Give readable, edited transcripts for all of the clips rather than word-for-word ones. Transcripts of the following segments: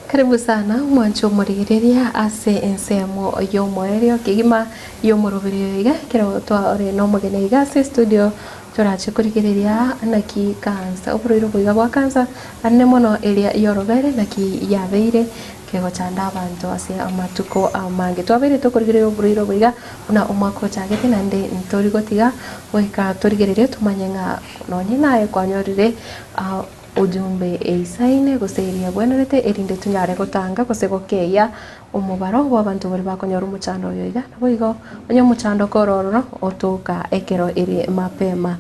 Karibu sana mwancho murigiriria ase ensemo y'omwerio kigima y'omurubiri iga kero twa ore no mugene iga ase studio turache kurigiriria naki kansa oburiro bwiga bwa kansa anne mono eria yorobere naki yabeire kego chanda abantu ase amatuko amange twabere tukurigiriria oburiro bwiga una umwako chagete nande ntori gotiga weka turigiriria tumanyenga nonye naye kwanyorire ujumbe eisaine guseiria bwenerete erinde tunyare gutanga gusegokeya umubaro w'abantu bari bakonyora umuchando uyo iga nabo igo onye umuchando korororo otuka ekero iri mapema.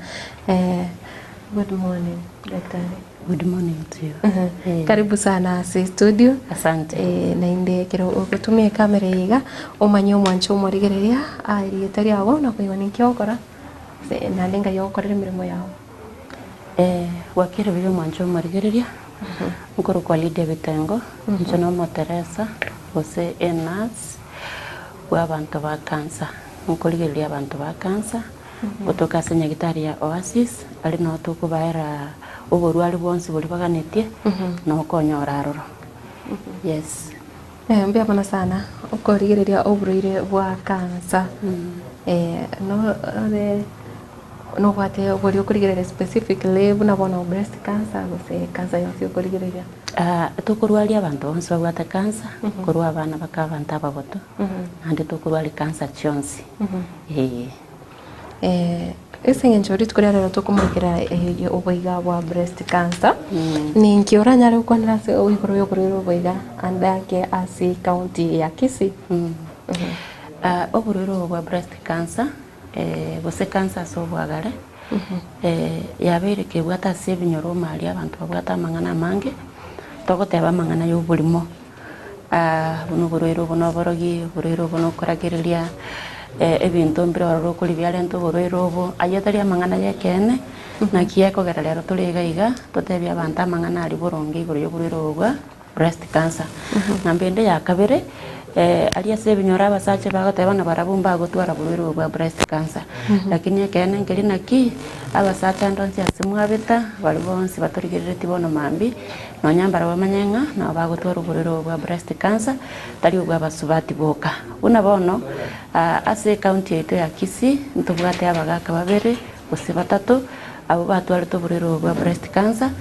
Good morning daktari. Good morning to you. Karibu sana si studio. Asante. Na inde kero ugutumie kamera iga umanye umwancho umurigereria ari tari abo na kuiwa nikiokora se nalenga yokorera mirimo yawo. Wakire byo mwancho marigereria ngoro kwa lide bitengo njono moteresa bose enas w'abantu ba kansa nkorigereria abantu ba kansa otoka senyagitari ya Oasis ari no tukubaira oborwari bonsi buri baganetie no konyora roro. Yes. Mbia bana sana ukorigereria oburire bwa kansa no wate obori ukurigereria specifically buna bona breast cancer gose cancer yose ukurigereria tukurwaria abantu bonsi bagwata cancer kurwa abana bakabanta abagoto ande tukurwari cancer chonsi esengen chori tukurera tukumurikira oboiga bwa breast cancer ni nkiora nyare kwanira se oigoro yoborero oboiga andake asi county ya Kisii. Oborero bwa breast cancer bose cancer so bwagare yabere ke bwata se binyoro mali abantu babwata mangana mange togoteba mangana yo bulimo buno borero buno borogi borero buno koragereria ebintu mbiro ro kuri byarento borero bo ayataria mangana yakene na kiyeko geralero tuliga iga totebya abantu mangana ali borongi igoro yo borero bwa breast cancer nambende yakabere alia se binyora basache bagoteba na barabumba gotwara buriro bwa breast cancer lakini yakene ngeri naki abasacha ndonsi asimwabeta bali bonsi batorigerere tibono mambi no nyambara bamanyenga na bagotwara buriro bwa breast cancer tali bwa basubati boka una bono ase county yetu ya Kisii ntubwate abagaka babere bose batatu abo batwara to buriro bwa breast cancer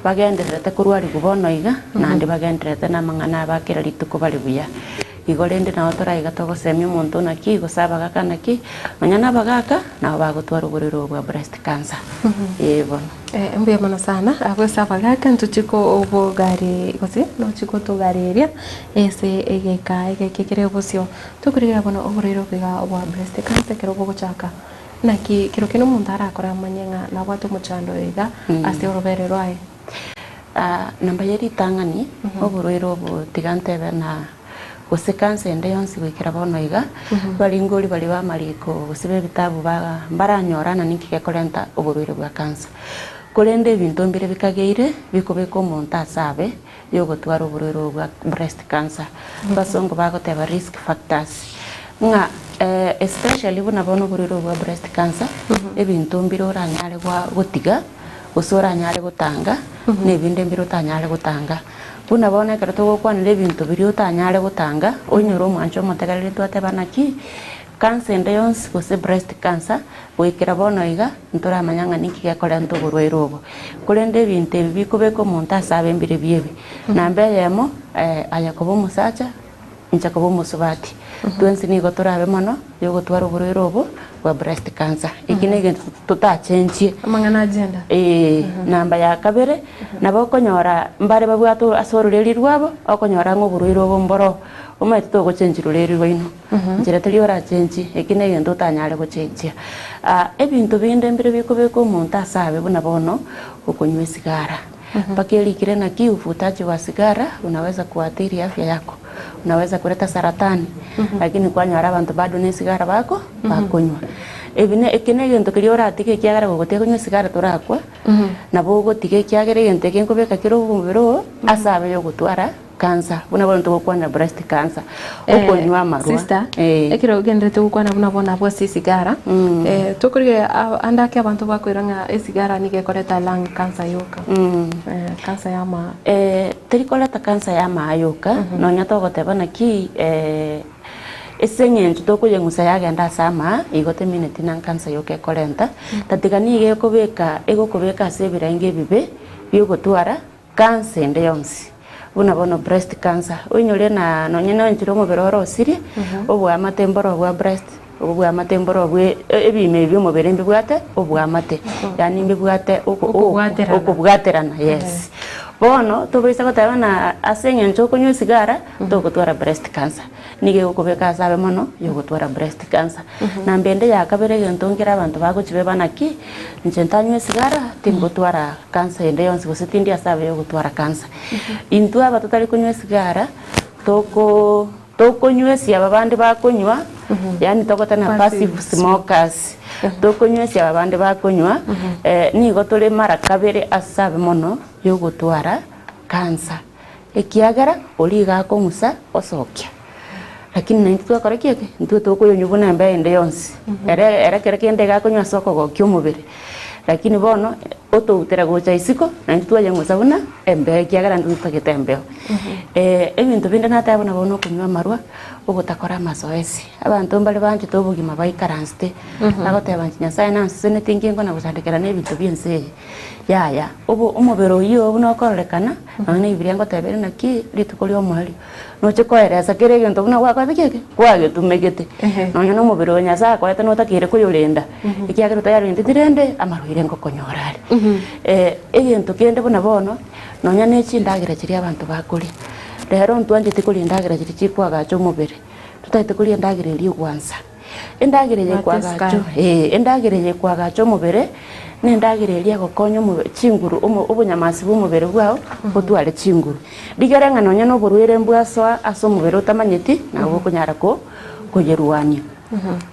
bagenderete kurwari kubono iga nandi bagenderete na mangana bakira lituko bali buya igorende na otora igatogo semi muntu naki gusaba gaka naki manyana bagaka na bagotwara uburiro bwa breast cancer yebo mbuya mana sana abo saba gaka ntuchiko obogari gosi no chiko to gareria ese egeka kekere bosio tukurigira bona uburiro bwa breast cancer kero bogochaka naki kero kino muntu arakora manyenga na watu muchando ega ase oroberero ai namba yeri tangani oburiro bo tigantebe na gose kansa ende yonsi gwikira bono iga bali ngoli bali ba mariko gose bitabu baranyora na nikike kolenta oburwire bwa kansa kolende bintu mbire bikageire bikobeko omuntu asabe yo gotwara oburwire bwa breast cancer basongo bagoteba risk factors nga especially buna bono oburwire bwa breast cancer ebintu mbire oranyare gwa gotiga usora nyare gutanga nebinde mbire otanyare gutanga buna bona kero to gukwanira ebintu biri otanyare gutanga onyoro mwancho motegarire twateba naki cancer ende yonsi gose breast cancer gwikira bono iga ntora manyanga niki gekora nto burwaire obo kurende ebintu bikubeko omuntu asabe mbire biebi nambe yemo ayakobo musacha nchakobo musubati twensi ni gotorabe mono yo gotwara burwaire obo bwa breast cancer ikinege tutachenjie amangana agenda namba ya kabere nabo konyora mbare babwato asororeri rwabo okonyora ngo burwaire obo mboro omete to gochenjirureri rwino njira tari ora chenji ikinege tutanyare gochenjia ebintu binde mbire bikobeko omuntu asabe buna bono okonywa sigara pakeli kire na uvutaji wa sigara unaweza kuathiri afya yako, unaweza kuleta saratani lakini kwanyara abantu bado ne sigara bako bakunywa ebine ekinege ntokiriora atike kyagara gogote kunywa sigara torakwa nabo gotike kyagere genteke nkobeka kiro bumbiro asabe yo gutwara cancer buna bono tugukwana breast cancer okonywa marwa sister ekiro gendere tugukwana buna bona bwa sigara tukurire andake abantu bakwiranga esigara nige koreta lung cancer yoka cancer ya ma terikoleta cancer ya ma yoka nonya togoteba naki esengentu tokuyengusa yagenda sama igote minute na cancer yoke korenta tatigani ige kubeka sebirange bibe byogotwara cancer ende yonsi buna bono breast cancer unyore na nonye no ntiro mubero rosiri obwa matemboro bwa breast obwa matemboro bwe ebime byo mubere mbibwate obwa mate yani mbibwate okubwaterana yes bono tobisa gotabana asengentu kunywa sigara togotwara breast cancer nige ukubeka sabe mono yogotwara breast cancer na mbende yakabere gentongera abantu bagochibe banaki ncentanywe sigara tingotwara cancer ende yonse gositindi asabe yogotwara cancer intu aba tutari kunywa sigara tokonywe si abandi bakonywa yani tokotana passive smokers tokonywe si abandi bakonywa nigo tole mara kabere asabe mono yogotwara cancer ekiagara oliga kongusa osokia lakini naintu twakora kieke ntu tokuyonyubuna mbe ende yonsi era kende gakonywa soko gokyo mubiri lakini bono otutera gocha isiko naintu twayengusa buna embe kiagara ntu tagete ebintu binde natabona bono kunywa marwa ogotakora mazoezi abantu mbali banje tobugima baikaranste agoteba nyasaye nanse netingingo na gusandikira nebintu byense yaya obo umubero iyo buno korekana nane ibiryango tabere naki litukoli omwali noche koereza kerege nto buna gwakwa keke kwage tumegete nonyo no mubero nyasaye kwete notakire kuyolenda ikiagero tayarinde dirende amaruire ngokonyorale egento kende buna bono nonya nechindagira kiri abantu bakuri rero ntwanje tikulindagira kiri chikwagacho mubere tutaite kulindagira iri gwanza endagire ye kwagacho endagire ye kwagacho mubere nendagire iri gokonyo mu chinguru obunyamasi bumubere bwao butwale chinguru digaranga nonya no burwire mbwaso aso mubere utamanyeti nawo kunyara ko kuyeruanya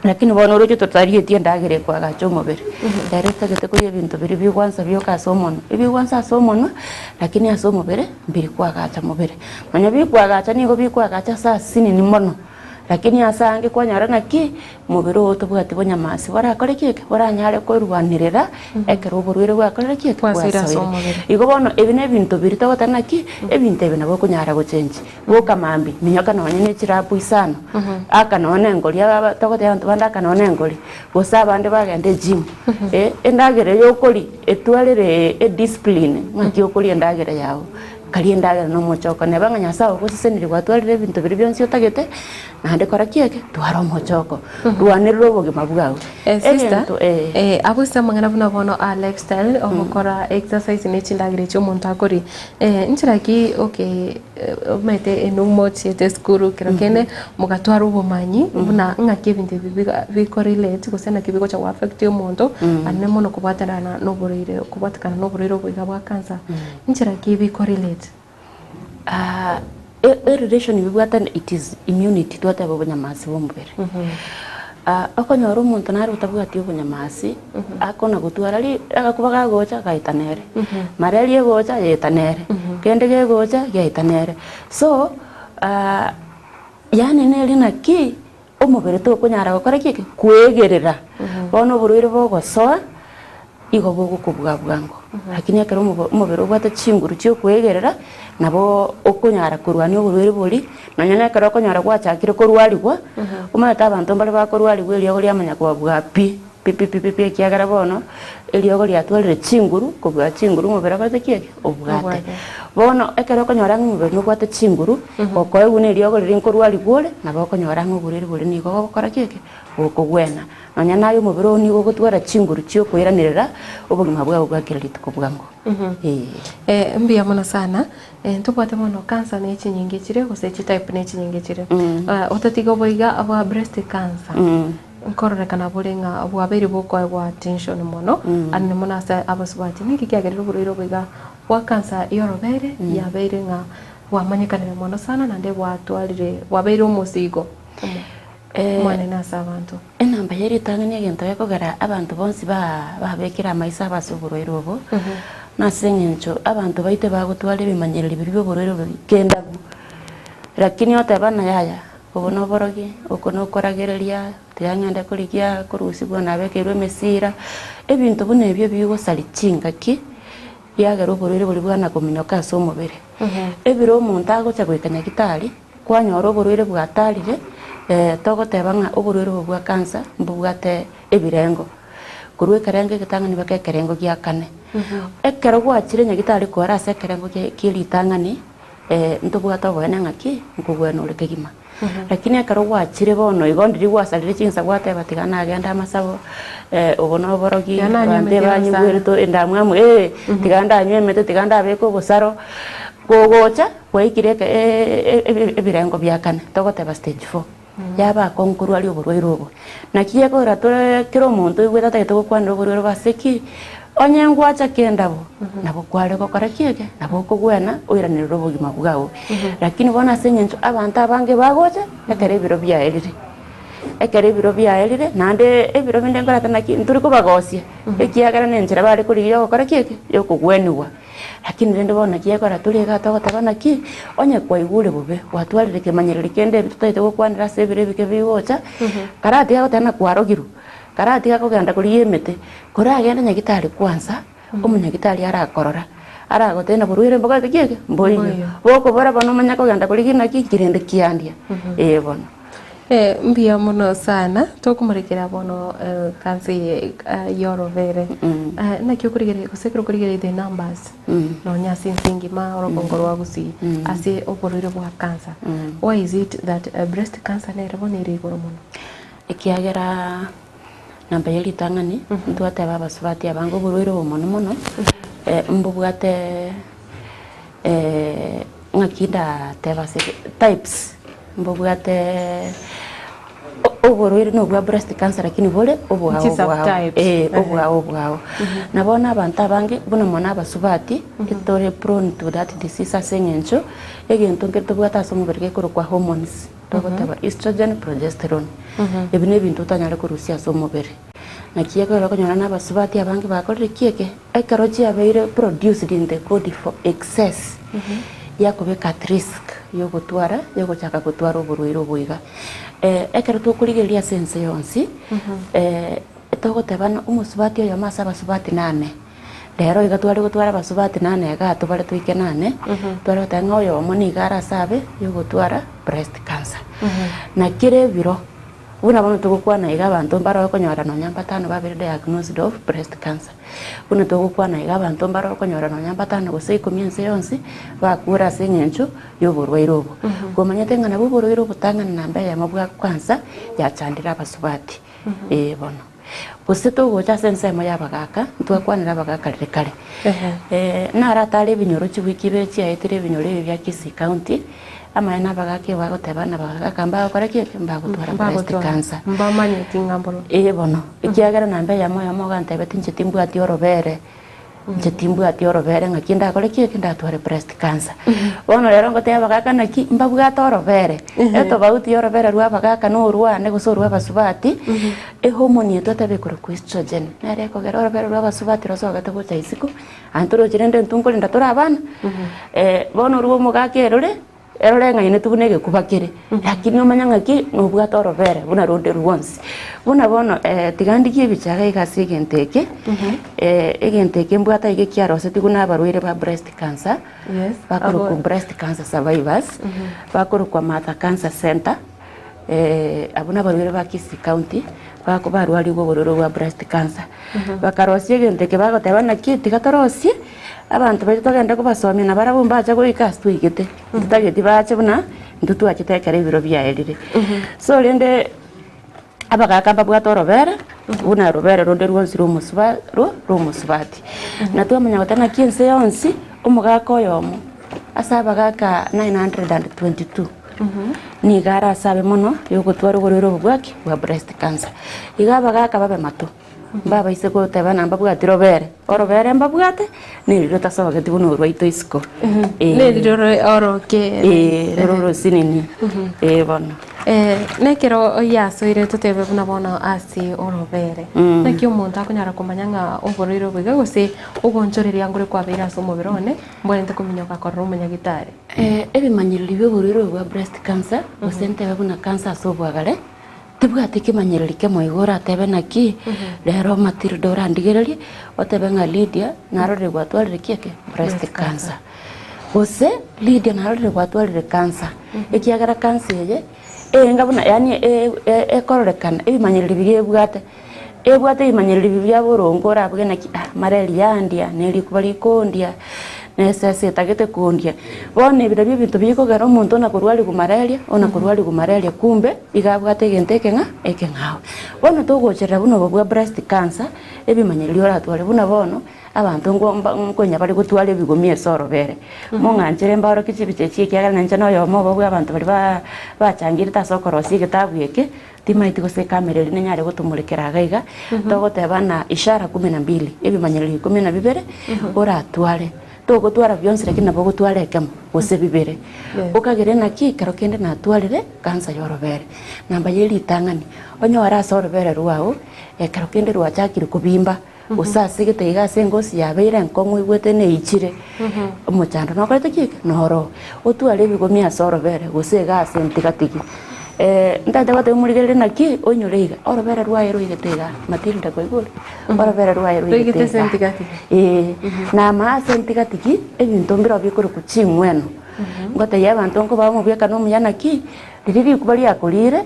lakini bono rojo totari tiendagire kwagacho mubere direct gete kuye bintu biri bigwanza byoka somono ibigwanza somono lakini aso mubere mbiri kwagacha mubere nonya bikwagacha nigo bikwagacha saa sini ni mono lakini asange kwanyara naki mubiro otobwati bonyamasi barakore kike baranyare ko rwanirira ekero burwire bwakore kike kwasira somubere igo bono ebine bintu biri togotanaki ebinte ebina bwo kunyara gochenji boka mambi minyoka nonye ne chirapu isano aka none ngoli aba togote abantu bandaka none ngoli bosa bande bagende gym endagere yokoli etwalere discipline maki yokoli endagere yawo kaliendaga no mochoko ne banga nyasa ogusenire gwatwarire bintu biri byonsi otagete nande kora kieke twaro mochoko rwaniriro bogima bwawe sister abusa mangana buna bono a lifestyle ogukora exercise ne chindagire cyo muntu akori nchiraki okay mete enumochi ete skuru kirokene mugatwara ubumanyi buna ngake bintu bikorelate gusena kibiko cha affect umuntu anne mono kubatarana no burire kubatakana no burire bwiga bwa cancer nchiraki bikorelate a relation bibwata it is immunity twata bonyamasi bomubere akonyora umuntu nari utabwati bonyamasi akona gutwara ri akakubaga gocha kaitanere mareli gocha yetanere kende ge gocha yaitanere so yani neri naki umubere to kunyara gukora kiki kwegerera bono burwire bogosoa igo bogo kubwabwango lakini akero umubere ubwata chinguru cyo kwegerera nabo okunyara kurwani oburwere buri nanyana kero okonyara gwachakire korwaligwa umata abantu mbale bakorwaligwa eliyo lyamanya kubwa pi kiagara bono eliyo lyatwalire chinguru kubwa chinguru umubere bwata kieke obwate bono ekero okonyara umubere ubwata chinguru okoe ne eliyo linkorwaligwa nabo okonyara uburwere buri nigo gukora kieke okogwena nanyana yo umubere oni gutwara chinguru cyo kwiranirira ubugima bwawe bwakirita kubwango mbia mona sana ntubwate mono cancer ne chinyingi chire gose type ne chinyingi chire otatigo boiga aba breast cancer nkorrekana burenga bwabere bukwa bwa tension mono anne mona sa abasubati niki kyagerero buriro boiga bwa cancer yorobere yabere nga wamanyikanira mono sana nande bwatwalire bwabere umusigo mwana nasa abantu enamba yeri tanganya gento yakogara abantu bonsi babekira amaisa basuburwero bo nasengencho abantu baite bagutwale bimanyerera bibyo borero kenda lakini otebana yaya ubono borogi ukono koragereria tigangende kurigia kurusibwa nabekerwe mesira ebintu bune ebyo bigosali chingaki yagera oborwere buri bwana kominoka ase omobere ebiro omonto agocha goika nyagitari kwanyora oborwere bwatarire togoteba ng'a oborwere bwa cancer mbubwate ebirengo korwa ekerenge getang'ani baka ekerengo gia kane ekero gwachire nyagitari kora ase ekerengo kia ritang'ani ntobwate oboene ng'aki nkogwena ore kegima lakini ekero gwachire bono igo ndiri gwasalire chinsa gwateba tiga nagenda amasabo obono oborogi bande banyigwereto endamwamu tiga ndanywa emete tiga ndabeka obosaro gogocha gwaikire ebirengo bia kane togoteba stage 4 yaba konkurwa ali oborwaire obo naki ekora kera omonto igweta tagete gokwanira oborwaire baseki onye ngwacha kendabo nabo kware gokora kiege nabo kogwena oiranira obogima bwago lakini bona senyencho abantu abange bagocha ekere ebiro byaerire nande ebiro binde ngorata naki nturi kubagosia ekiagara nenjira bari kuriyo gokora kiege yokogweniwa lakini rende bona kiekora turi gatogoteba naki onye kwaigure bobe watwarire kemanyerere kende bitutaite gokwanira ase ebiro ebike bigocha karati gagotena kwarogiru karati gakogenda kuri emete koragenda nyagitari kwanza omunyagitari arakorora aragotena borwire mboga kiege mboiyo boko bora bono manya kogenda kuri kinaki kirende kiandia bono mbia muno sana tokumarekera bono kansi yorovere nakyo kurigere kusekero kurigere the numbers no nyasi nsingima orokongorwa gusi ase oborwire bwa cancer why is it that breast cancer ne rabonire igoro muno ekiagera namba yeli tangani ntwateba abasubati abango oborwire obomono mono mbubwate ng'akinda tebase types mbubwate oborwire no bwa breast cancer lakini bole obwao nabona abantu abange buna mona abasubati etore prone to that disease aseng'encho egento ngeto bwata asomobere korokwa hormones togoteba estrogen progesterone ebine ebintu tanyare kurusia ase omobere naki ekero konyora n'abasubati abange bakorire kieke ekero chiabeire produced in the body for excess yakobeka at risk yogochaka gotwara oborwaire oboiga ekero tokorigereria sense yonsi togotebana omusubati oyo amase abasubati 8 rero iga twari gotwara abasubati 8 gato bare twike 8 twari gotanga oyo omo niga arasabe yogotwara breast cancer na kire biro buna bono tugokwana iga abantu mbaro okonyora no nyamba 5 babere diagnosed of breast cancer buna tugokwana iga abantu mbaro okonyora no nyamba 5 gose komiense yonsi bakura seng'encho yoborwaire obo gomanyete ng'ana boborwaire obotang'ana namba ya mabwa kwanza yachandira abasubati bono gose togocha sense mo yabagaka ntwakwanira abagaka kare nara tari binyoro chibwikibe chiaitire binyoro bya Kisii County amaena bagake bagotebana bagaka mbagokora kieke mbagotwara breast cancer mbamanyeti ngamboro bono ikiagera nambe ya moyo mogantebeti nchetimbu ati orobere ng'aki ndakore kieke ndatware breast cancer bono rero ngoteba bagaka naki mbabwata orobere etobauti orobere rwa bagaka no rwane gose rwa basubati hormone yetu atabekore ku estrogen nare kogera orobere rwa basubati rosogate gocha isiko antoro jirende ntunkolinda torabana bono rwo mogake erore ng'aine tubunege kubakire lakini omanya ng'aki nobwata orobere buna ronde ruonsi buna bono tigandikie bichaga igasi egenteke mbwata ige kiarose tiguna abarwaire ba breast cancer bakoro ku breast cancer survivors bakoro kwa Martha Cancer Center abuna abarwaire ba Kisii County bakubarwari obororo bwa breast cancer bakarosie egenteke bagoteba naki tigatorosie abantu bari togenda kubasomia na barabumba acha goika twigete tutageti bache buna ntutwachitekera ibiro byaerire so rende abagaka babwata orobere buna robere ronde rwonsi romusubati na twamanya gotana kiense yonsi omugaka oyomo asa abagaka 922 ni gara sabe mono yogotwara oborwere obwaki bwa breast cancer iga abagaka babe mato baba ise goteba namba bwati orobere mbabwate niriro tasobageti buno rwaito isiko niriro oroke roro sinini bono nekero yasoire tutebe buna bono ase orobere naki omonto akonyara komanya ng'a oborwaire bwiga gose ogonchoreria ngore kwabeire ase omobere one mbwente kominyoka korora omonyagitari ebimanyereri bia oborwaire bwa breast cancer gose ntebe buna cancer ase obwagare tibwate kimanyereri kemo igora atebe naki rero Matilda orandigererie otebe ng'a Lydia narorire gwatwarire kieke breast cancer gose Lydia narorire gwatwarire cancer ekiagera cancer eye ngabona yani ekororekana ebimanyereri bigebwate ebimanyereri bia borongo orabwe naki mareri yandia neri kubari kondia nesese tagete kondia bone ebiro bia bintu bikogera omonto na korwari gumararia kumbe igabwate genteke ng'a ekeng'ao bono togocherera buno bwa breast cancer ebimanyereri oratware buna bono abantu ngonya bari gutwara ebigomie sorobere mong'anchere mbaro kichibichechi kiagala nanje noyo mobo bwa abantu bari bachangire tasokorosi gitabu eke timaiti gose kamera ri nyare gutumurikira gaiga togoteba na ishara 12 ebimanyereri 12 oratware togotwara byonse lakini nabo gutwara ekemo gose bibere ukagere naki karo kende na atwarire cancer yorobere namba yeri tangani onyo ara sorobere ruao karo kende rwachakire kubimba usase giteiga sengosi yabeire nkongo igwete ne ichire omochando nokorete kike noro otware bigomia asorobere gose gase ntigatigi ndate bate umurigere naki onyoreiga orobere rwaero igeteiga Matilda koigure orobere rwaero igeteiga ntigatigi na ma ntigatigi ebintu mbiro bikuru kuchimweno ngote yabantu ngo bamubeka no muyana ki riri kubali akolire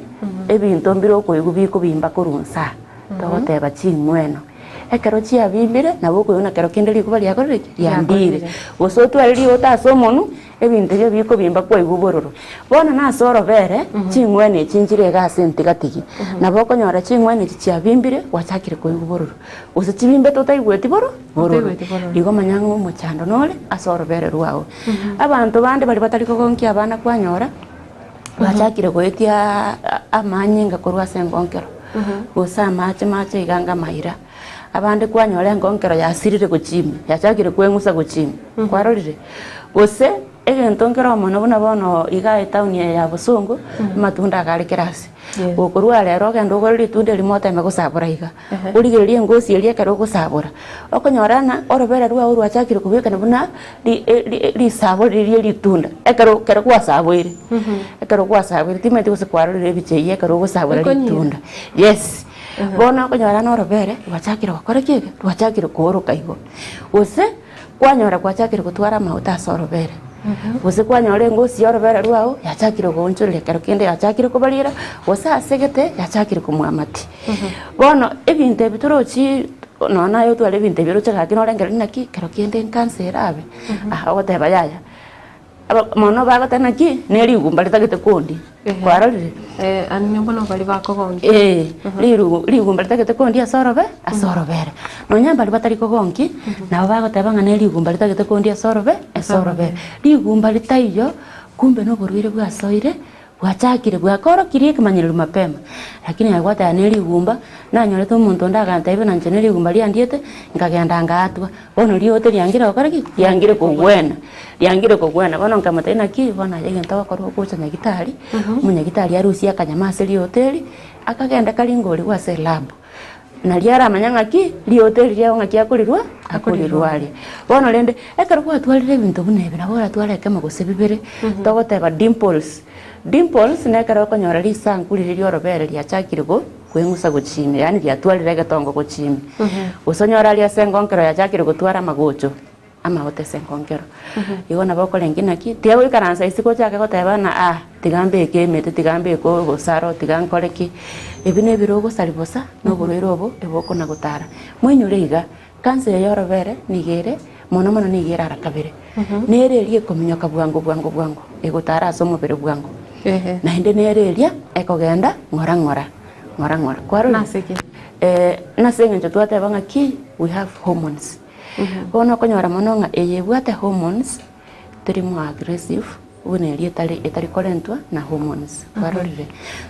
ebintu mbiro koigubi kubimba kurunsa togoteba chimweno ekero chia bimbire nabo koyona kero kende likubali akorire yandire gosotwa riri otasomonu ebintu byo biko bimba kwa igubororo bona nasorobere chingwene chinjire gase ntigatigi nabo konyora chingwene chia bimbire wachakire kwa igubororo ose chibimbe totaigweti bororo igo manyango mochando nole asorobere ruao abantu bande bali batari kogonkia abana kwanyora wachakire goetia amanyinga korwa sengonkero gosa mache iganga maira abande kwanyora ngonkero yasirire gochimi yachakire kwengusa gochimi kwarorire gose egento nkero mono buna bono iga town ya Bosongo matunda agari kirasi okorwa rero gendo goriri tunde limota megusabura iga urigererie ngosi elie karo gusabura okonyorana orobere rwa urwachakire kubeka buna li saburirie litunda ekaro karo kwasabwire ekaro kwasabwire timete gusekwarorire bicheye karo gusabura litunda yes bona konyorana orobere rwachakire bakore kike rwachakire kuoruka igo use kwanyora kwachakire gutwara mauta sorobere gose kwanyore ngosi yorobere rwao yachakire gonchorere karo kende yachakire kubalira gose asegete yachakire kumwamati bono ebinte bitorochi nona yo twale ebinte biro chaka kinorengera naki karo kende cancer abe ogoteba yaya mono bagotana ki neri gumba litagete kondi kwarorire ani mbono bali bakogongi ligumba litagete kondi asorobere nonyamba libatari kogongi nabo bagoteba ng'a neri gumba litagete kondi asorobere ligumba litaiyo kumbe no borwire bwasoire bwachakire bwakoro kirie kimanyiriro mapema lakini agwata neri gumba nanyorete omuntu ndaganta ibe nanje neri gumba liandiete ngagenda ngatwa bono liote liangira okoraki liangire kogwena bono nkamataina ki bono yegenta bakorwa kucha nyagitari munyagitari arusi akanyamase lioteli akagenda kalingori gwase lab na liara manyanga ki lioteli lya ngaki akolirwali bono lende ekero kwatwalire bintu bunebe na bora twaleke magose bibere togoteba dimples nekero konyora lisankuri liorobere lyachakire go kwengusa gochimi yani lyatwalire gatongo gochimi usonyora lya sengonkero yachakire gotwara magocho ama hote sengonkero igona bokolengi naki tiago ikaransa isiko chake goteba na tigambe ekemete tigambe ko gosaro tigankoreki ebine birogo salibosa no boroirobo eboko na gotara mwenyoreiga kanse yorobere nigere mono nigera arakabere nererie kominyoka bwango egotara asomo bere bwango na inde nereria ekogenda ngora kwaro naseke nasenge ntotwate banga ki we have hormones bono konyora mononga eyebwate hormones turi mo aggressive unerie etari korentwa na hormones kwarorire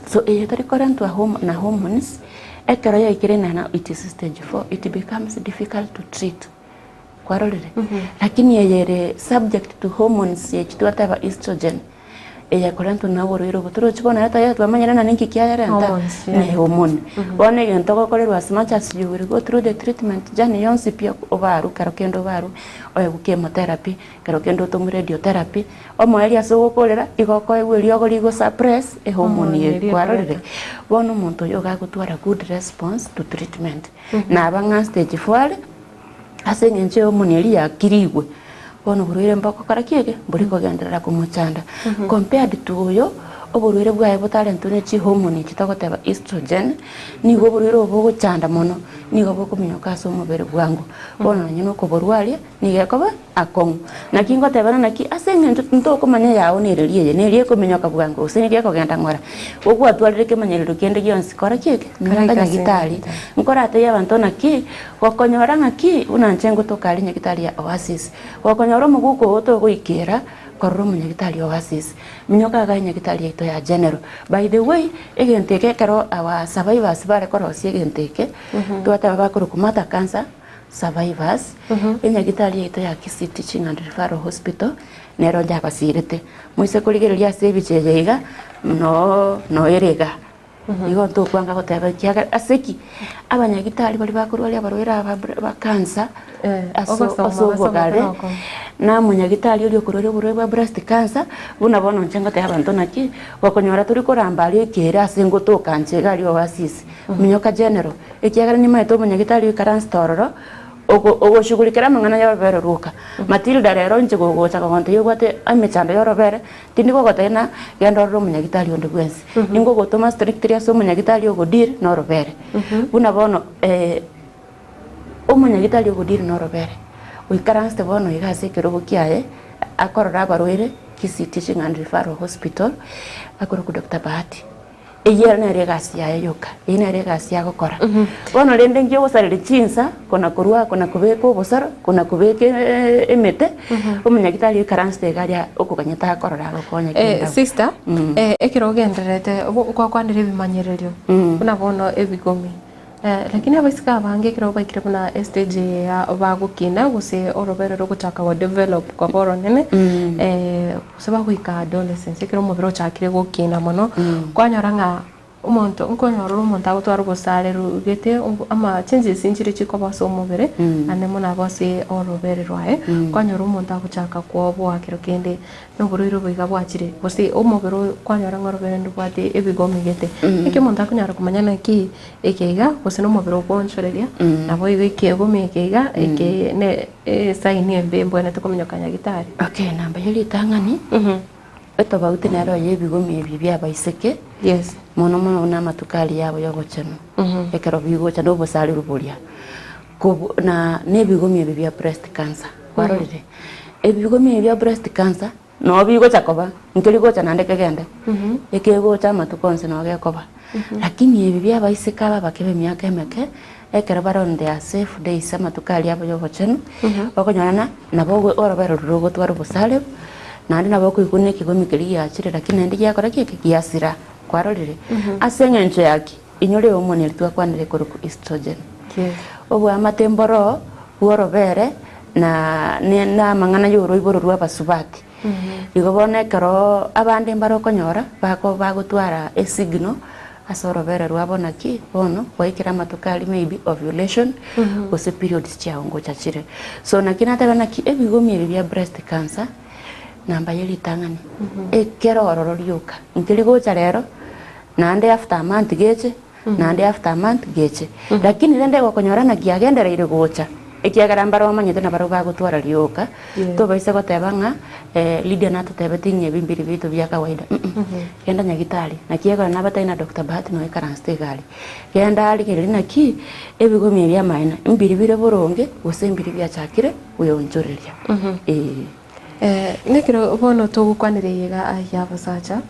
so etari korentwa na hormones ekero ya ikirena na it is stage 4 it becomes difficult to treat kwarorire lakini yere subject to hormones yechitwate ba estrogen eya korento na borwiro buturo chibona hata ya twamanyira na ninki kya renta Hormones, yeah. ne hormone bone gento gokorerwa as much as you will go through the treatment journey yonsi pia obaru karokendo baru oya chemotherapy karokendo to radiotherapy omoeli asogokorera igoko egweri ogori go suppress e hormone ye kwarorire bono muntu yo gagutwara good response to treatment na abanga stage 4 asengenche hormone eri yakirigwe bono burwire mbako karakiege buri kogenderera kumuchanda compared to uyo oburwire bwaye butare ntune chi hormone kitagoteba estrogen nigo burwire obuguchanda mono nigo bukuminyoka so mubere bwangu bono nyino ko burwari nigekoba akong nakingo tebana naki asenge ntoko manya yawo nereriye nerie kuminyoka bwangu usinige kogenda ngora ogwa atwarire kemanyerero kende gionsi kora kiege nanga gitari nkora ate yabantu naki wakonyora ngaki unanchengo tokali nyagitari ya Oasis wakonyora muguko oto goikera korro munyagitari Oasis minyoka ga nyagitari ito ya General by the way egenteke karo awa survivors bare korosi egenteke twata bakuru kumata cancer survivors enyagitari ito ya Kisii Teaching and Referral Hospital nero jakasirete muise kuligereria sebichejeiga no erega igo to kwanga goteba kiaga aseki abanyagitari bali bakurwali abarwera ba cancer aso bogare na munyagitari uri okurore burwe breast cancer buna bono nchenga te abantu naki bakonyora turi korambali kera singo to kanje gari Oasis minyoka General ekiaga ni maito munyagitari karanstoro ogo shugulikira mangana ya bere ruka Matilda rero nje gogo chaka konte yogate amechanda yoro bere tindi gogo tena gendo ro munyagitari onde gwensi ningo go Thomas strictria so munyagitari ogo dir no ro bere buna bono o munyagitari ogo dir no ro bere uikaranste bono igase kerogo kiae akorora barwere Kisii Teaching and Referral Hospital akoro ku Dr. Bahati eye na regasi ya yoka ina regasi ya gukora bono rende ngyo gusarire chinsa kona kurwa kona kubeko bosaro kona kubeke emete umunyagitari karanste garia okuganyeta akorora gokonya kinda sister ekiro genderete kwa kwandire bimanyererio kuna bono ebigomi lakini abasika bange kiro baikire buna stage ya bagukina guse orobero rogutaka wa develop kwa boro nene saba kuika adolescence kiro mubiro chakire gukina mono kwanyoranga umuntu nkonyoro umuntu agutwara gusare rugete ama changes injire chiko baso mubere ane mona bose orobere rwae kwanyoro umuntu aguchaka kwobo akiro kende no buriro biga bwachire bose umubiro kwanyora ngorobere ndubate ebigomigete iki umuntu akunyara kumanya naki ekeiga bose no mubiro bonchoreria nabo igikego mekeiga eke ne sign embe mbona tukominyokanya gitari okay namba yeli tangani eto bauti nero yebigomi ebibya baiseke yes mono na matukali yabo yogocheno ekero bigocha no bosali ruburia ko na nebigomi ebibya breast cancer warorire ebigomi ebibya breast cancer no bigocha koba nkeli gocha nande kegende ekegocha matukonse no gekoba lakini ebibya baiseka baba kebe myaka emeke ekero baronde ya safe days matukali yabo yogocheno okonyana nabo orobero rugo twaro bosale nandi nabo kuikune kigomi keli yachire lakini ndi yakora kike kiasira kwarorire asengenje yaki inyore hormone litwa kwanire koruku estrogen obo amatemboro worobere na mangana yoro iboro rwa basubati igobone karo abande mbaro konyora bako bagutwara a signal asorobere rwabona ki bono waikira matukali maybe ovulation ose periods chaongo chachire so nakina tabana ki ebigomi bya breast cancer namba yeli tangani ekero orororioka nkili gocha rero nande after a month geche nande after a month geche lakini rende gokonyora na giagendera ire gocha ekiagara mbaro amanyete na baro bagutwara rioka to baise gotebanga Lydia nato tebetinye bimbiri bitu bya kawaida kenda nyagitari na kiega na bataina Dr. Bahati no ekaranste gali kenda ali kiri na ki ebigomi bya maina mbiri bire boronge gusembiri bya chakire uyonjoreria nekiro bono tugukwanireyega ya basacha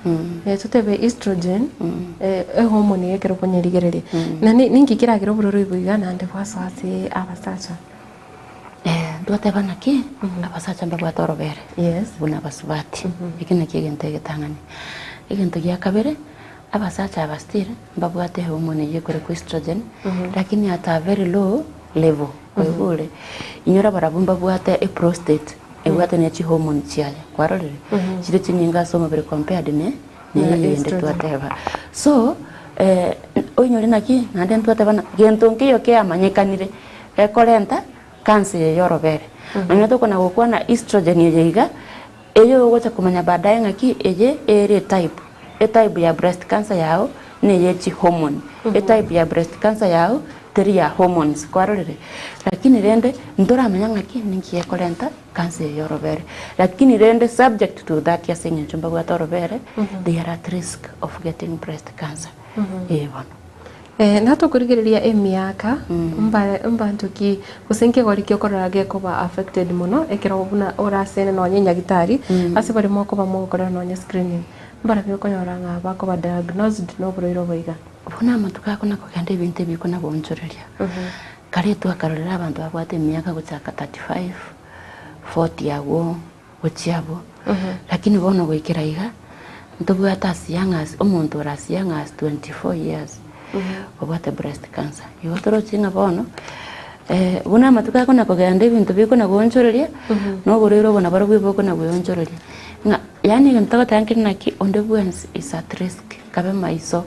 tutebe estrogen hormone yekero ponyerigerere na ninki kiragiro bururu ibuiga nande bwasase abasacha ndwate banaki abasacha mbagwa torobere yes buna basubati ikina kigente getangani igento gya kabere abasacha abastire mbagwate hormone yekore ku estrogen lakini at a very low level kwa inyora barabumba bwate a prostate egwate ne chi hormone chiaye kwarorire chire chinyinga so mubiri compared ne yende twateba so onyore naki nande twateba na gento nkiyo ke amanyekanire ekorenta cancer yorobere nanya tokona gukwa na estrogen yeiga eyo gocha kumanya baadaye ngaki eje ere type ya breast cancer yao ne yechi hormone type ya breast cancer yao teri ya hormones kwarorire lakini rende ndora amenya ngaki ninki ekorenta cancer yorobere lakini rende subject to that ya senye chumba gwa torobere they are at risk of getting breast cancer nato kurigiriria emiaka mbantuki usenke gorikyo korage kuba affected muno ekero buna orasene no nyenya gitari ase bari moko bamukora no nya screening mbara byo konyoranga bako ba diagnosed no broiro boiga bona matuka kona ko kande binte biko na bonchoreria kare tu akarorera abantu abwate emiaka guchaka 35 40 yago gochiabo lakini bono goikira iga ntobwata as young as omuntu as young as 24 years obwate breast cancer yotoro chinga bono buna matuka kona ko gande bintu biko na gonchoreria no gorero bona baro biko na gonchoreria nga yani ntaga tankina ki ondebwens is at risk kabe maiso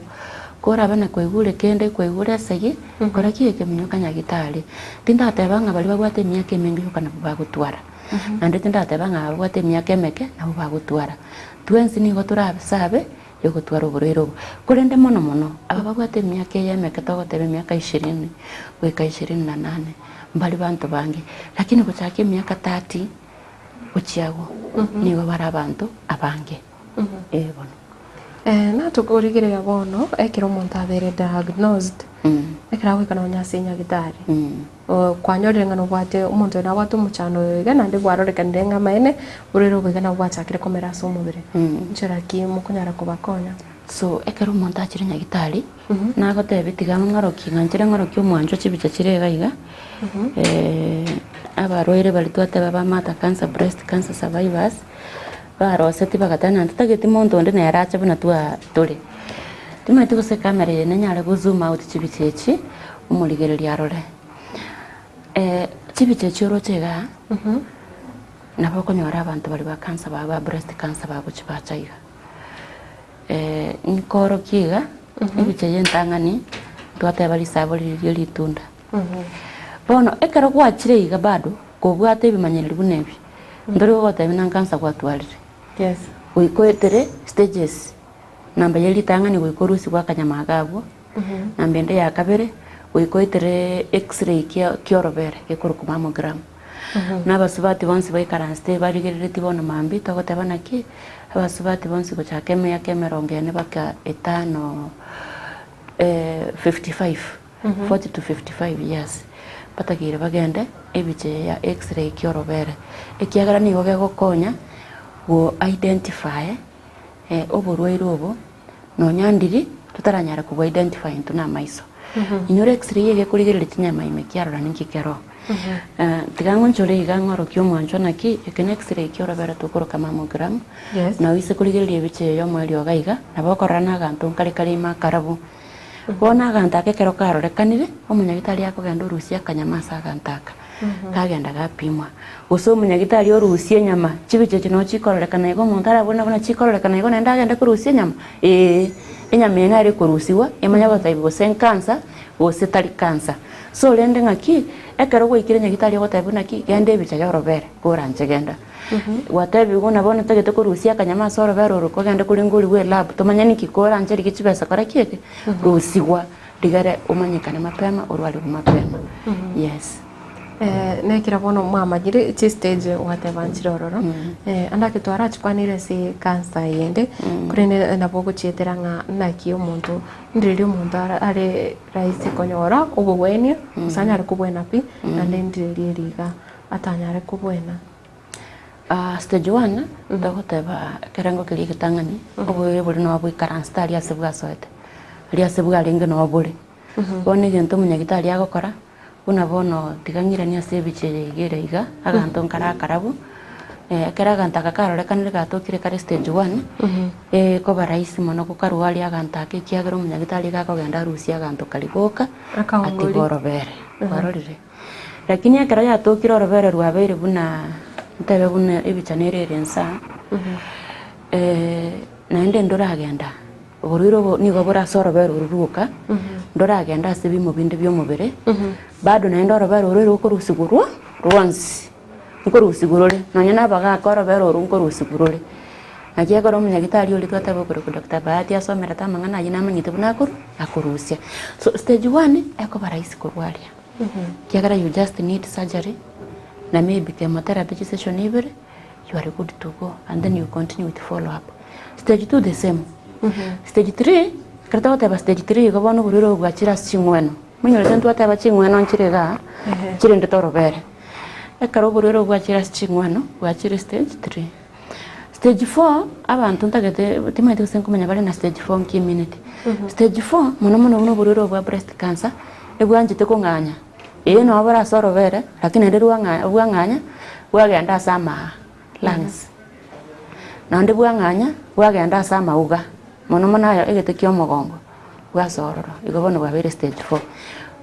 kora bana kwegure kende kwegure sagi kora kieke minyoka nyagitari tinda tebanga bali babwate myake mingi kana bagutwara ande tinda tebanga babwate myake meke na bagutwara twensi ni gotura sabe yogotwara uburero kurende mono aba babwate myake yemeke togotebe myaka 20 weka 28 mbali bantu bangi lakini kuchake myaka 30 uchiago nibo bara abantu abange bono na tukurigirira bono ekero muntu abere diagnosed ekera wikana onyasinya gitari kwanyorere ngano bwate umuntu na watu muchano gana ndi bwaroreka ndenga maene urero bwigana bwachakire komera so mubire nchera ki mukunyara kubakonya so ekero muntu achire nyagitari na gotebe tigama ngaroki nganjire ngaroki omwanjo chibicha chirega iga abaroire bali twateba bamata cancer breast cancer survivors baroseti bagatana ntageti muntu ndi neracha buna twa tole timwe tugose kamera yene nyare go zoom out chibichechi umuligereria arore chibichechi orochega nabo konyora abantu bali ba cancer ba breast cancer ba kuchibachaiga nkoro kiga ibiche yentangani twateba lisaboli litunda bono ekero gwachire iga bado kobwate bimanyereri bunebi ndori gote bina cancer gwatwarire yes uikoetere stages namba yeli tangani uikorusi kwa kanyamagabo namba ende ya kabere uikoetere x-ray kiorobere gikuruku mammogram nabasubati bonse baikaranste barigerereti bono mambi togoteba naki abasubati bonse gochakeme ya kemerongene baka etano 55 40 to 55 years patagire bagende ebiche ya x-ray kiorobere ekiagara ni goge gokonya go identify oborwaire obo no nyandiri tutaranyara ku identify into na maiso inyore x-ray yege kurigirira tinyama imekiarora ninkikero tigango nchore igangoro kyomwancho naki ekene x-ray kiorobere tukoroka mammogram na wise kurigirira ebiche yo mweli ogaiga nabokorana gantu nkari kari makarabu bona ganta kekero karorekanire omunyagitari akogenda urusia kanyamasa gantaka kagenda gapimwa uso omunyagitari orusie nyama chibiche kino chikororekana igo muntu arabona bona chikororekana igo nenda agenda kurusia nyama enyama ena ari kurusiwa emanya gotaibo sen cancer gose tari cancer so lende ngaki ekero goikire nyagitari gotaibo naki gende ebicha yorobere kuranje genda watebi gona bona tagete kurusia kanyama soro bero ruko gende kuringuri we lab tomanya nikikora anje rikichibesa kora kieke rusiwa digare umanyikane mapema urwali mapema yes nekira bono mwamanyire chi stage watebanchire ororo andake twara chikwanire si cancer yende kurene nabo guchieteranga naki omuntu ndiri omuntu ari raisi konyora ubugwenia usanyare kubwena pi ande ndiri riga atanyare kubwena stage 1 ndagoteba kerango kiri gitangani obo buri no bwikaransta ali asebwa soete ali asebwa linge no buri bone gento munyagitari agokora una bono tigangirania sebiche yegere iga aganto nkara karabu kera ganta kakarore kanire gatokire kare stage 1 ko baraisi mono ko karuali aganta ke kiagero munyagitari gakogenda rusia aganto kaligoka ati borobere barorire lakini akara yatokire orobere rwabere buna ntebe bune ebichanere rensa naende ndoragenda oboriro nigo borasoro bero ruruka ndoragenda ase bimo binde byomubere bado naende orobero orero okorusigurwa rwansi nkorusigurore nonya nabaga koro bero runkorusigurore nakiegora omunyagitari oli twataba okoroka Dr. Bahati asomera tamang'ana aye namanyete buna akorusia. So stage 1 eko baraisi korwaria kiagera you just need surgery na maybe chemotherapy session ibere you are good to go and then you continue with follow up. Stage 2 the same. Stage 3 karata goteba stage 3 igo bono buriro bwachira chingweno munyore twateba chingweno nchirega chire ndetorobere ekaro buriro bwachira chingweno bwachire stage 3. Stage 4 abantu ntagete timaite usenkumenya bale na stage 4 community. Stage 4 muno buriro bwa breast cancer ebwanjite konganya no abara sorobere lakini nderu bwanganya bwagenda sama lungs nande bwanganya bwagenda sama uga muno ayo egete kyo mogongo bwasororo igobono bwabere stage 4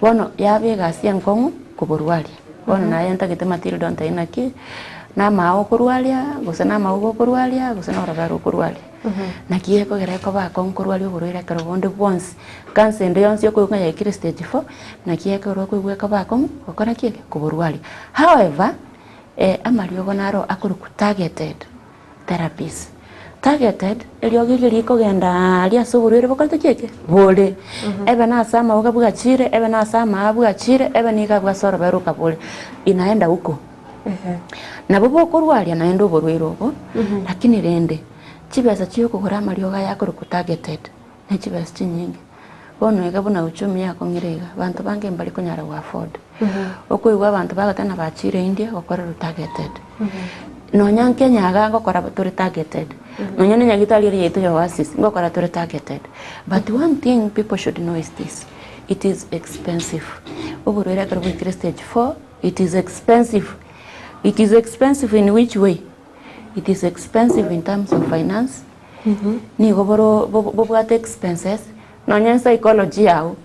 bono yabega siankongu kuburwali bono naye ntagete matildo ntainaki na mao kurwalia gose na mao kurwalia gose na orobero kurwalia nakieko gereko bako kurwalia oborwire karobonde once cancer ende yonse ko ngaya ikire stage 4 nakieko ro kwegweka bako okora kieke kuburwalia. However amalio bonaro akuru targeted therapies targeted eliogigiri ko genda alia soborwire bokolte kieke bole ebe na sama ugabuga chire ebe na sama abuga chire ebe niga bwa sorobero kabole inaenda huko na bobo kurwalia naenda oborwire obo lakini rende chibesa chiyo kugura amarioga yako targeted na chibesa chinyingi bono ega buna uchumi yako ngirega bantu bange mbali kunyara wa afford okwewa abantu bagatana bachire India gokora targeted nonya Kenya aga gokora turi targeted nonya nyagitali ri yetu ya Oasis gokora turi targeted but one thing people should know is this: it is expensive. Oborwire karo bwikire stage 4 it is expensive. It is expensive in which way? It is expensive in terms of finance. Ni goboro bobwate expenses. Nonya psychology yao.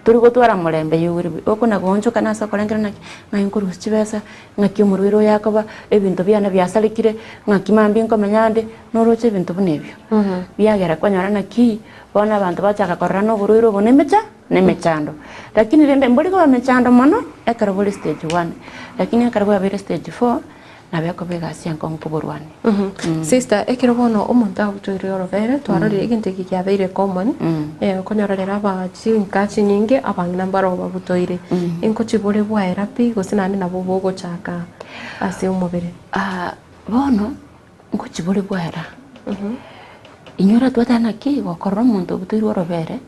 Turi gotwara mulembe yuri. Okona goncho kana sakolengera na inkuru chibesa ngakyo murwiro yakoba ebintu byana byasalikire ngakimambi nkomenyande noroche ebintu bunebyo. Byagera kwanyara naki bona abantu bachaka korra no burwiro bonemecha nemechando. Lakini rende mbuli kwa mechando mono ekarabuli stage 1 lakini ekarabuli abere stage 4 na beko bega sianko kuburwani. Sister ekirobono omuntu abutoire orobere twarore egente kikyabeire common konyororera abachi nkachi nyingi abangina mbaro babutoire enko chibore bwa therapy gosinane nabo bogo chaka ase umubere bono enko chibore bwa era inyora twatana ki gokorro omuntu abutoire orobere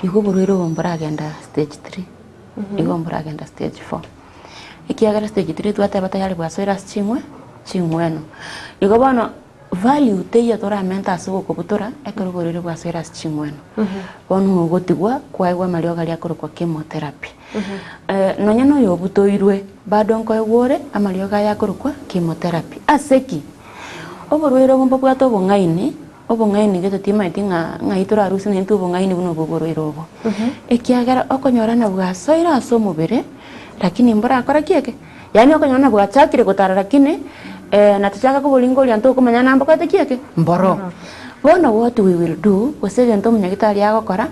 igo burwiro bombora agenda stage 3 igo bombora agenda stage 4 ikiagera stage 3 twateba tayari bwasoira chingweno igo bono value teya tora menta asugo kubutora ekorogorero bwasoira chingweno bono gotigwa kwaigwa marioga lia korokwa chemotherapy nonya no yobutoirwe bado nko egwore amarioga yakorokwa chemotherapy aseki oborwero bombo bwato bongaini obongaini geto tima itinga ngaitora arusi nentu bongaini buno bogorwero obo ekiagera okonyora na bwasoira aso mubere lakini mbora akora kieke yani okonyona bwachakire gotara lakini natachaka kubolingo lya ntoko manya namba kwate kieke mboro bono what we will do gosege nto munyagitari yagokora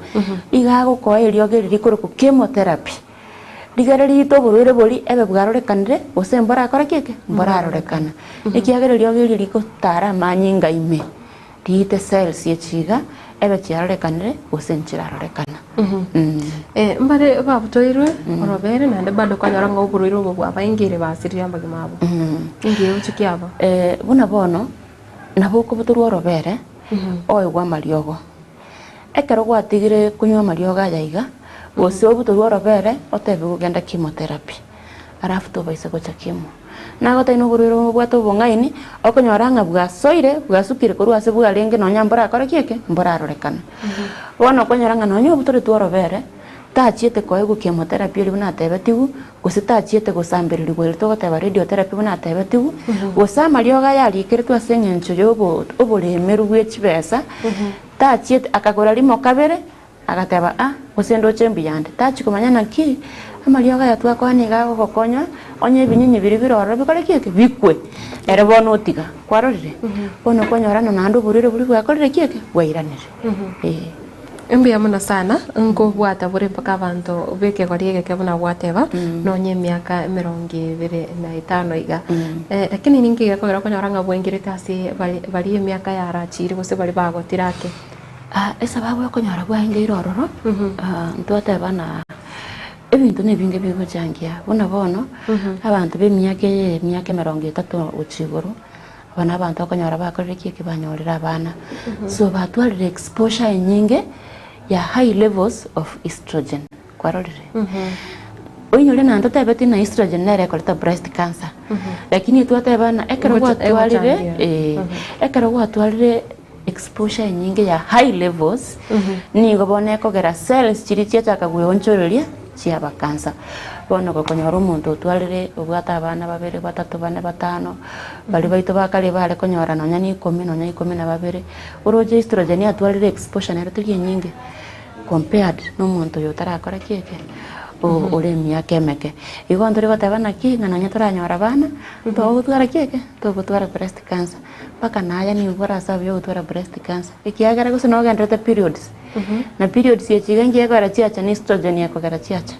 igago ko elioge rikoro ku chemotherapy digara rito borwere boli ebe bwarorekanire gose mbora akora kieke mbora arorekana ekiagera elioge riko tara manyinga ime rite cells yechiga ebe chiarorekanire gose nchirarorekana mbare babutoirwe orobere nande bado kanyora ngo burwiro bwo abaingire basiria mbagimabo ngiye uchikiaba buna bono nabo kubuturwa orobere oigwa mariogo ekero gwatigire kunywa marioga yaiga gose obuturwa orobere otebe kugenda chemotherapy arafu to baise gocha chemo nago taino burwiro bwato bongaini okonyora nga bwasoire bwasukire koru ase bwarenge nonya mbora akora kieke mbora arorekana bono okonyora nga nonya obutore tworobere tachiete koego chemotherapy ri buna tebetigu gose tachiete gosambiriri gwere togoteba radiotherapy buna tebetigu gosama rioga yari kire twasengencho yobo oboremeru bwechibesa tachiete akagora rimo kabere agateba gose ndo chembi yande tachi komanya naki amarioga yatwa kwaniga gokonya onye binyinyi biri biroro bikore kieke bikwe ere bono tiga kwarorire bono konyorana nandu burire buri bwakorire kieke bwairanire Mbia muna sana ngo bwata buri mpaka abantu beke goriege kebuna bwateba nonye miaka 25 iga lakini ningi gakogera konyoranga bwengirite asi bari miaka yarachiri gose bari bagotirake esa bawe konyora bwahinga irororo ntwateba na ebintu nebinge bigojangia bona bono abantu b'emyaka 30 uchiguru bana abantu akonyora bakorire kieke banyorera abana so batwarire exposure nyinge ya high levels of estrogen kwarorire oinyore nanto tebeti na estrogen nere koleta breast cancer lakini twateba na ekero gwatwarire exposure nyinge ya high levels ni gobone kogera cells chiri chiachaka gwonchoreria chiaba cancer bono gokonyora omonto otwarire obwata abana babere batatu bane batano bali baito bakale bare konyora nonya ni 12 oroje estrogen atwarire exposure nere tiri nyinge compared no muntu yotarakora kieke ore miaka emeke igondo rigotabana ki ng'ananya toranyora bana togutwara kieke togutwara breast cancer paka naya ni bora sabe yo gutwara breast cancer ikiagara gose no gendrete periods na periods ye chigengie gara chiacha ni estrogen yako gara chiacha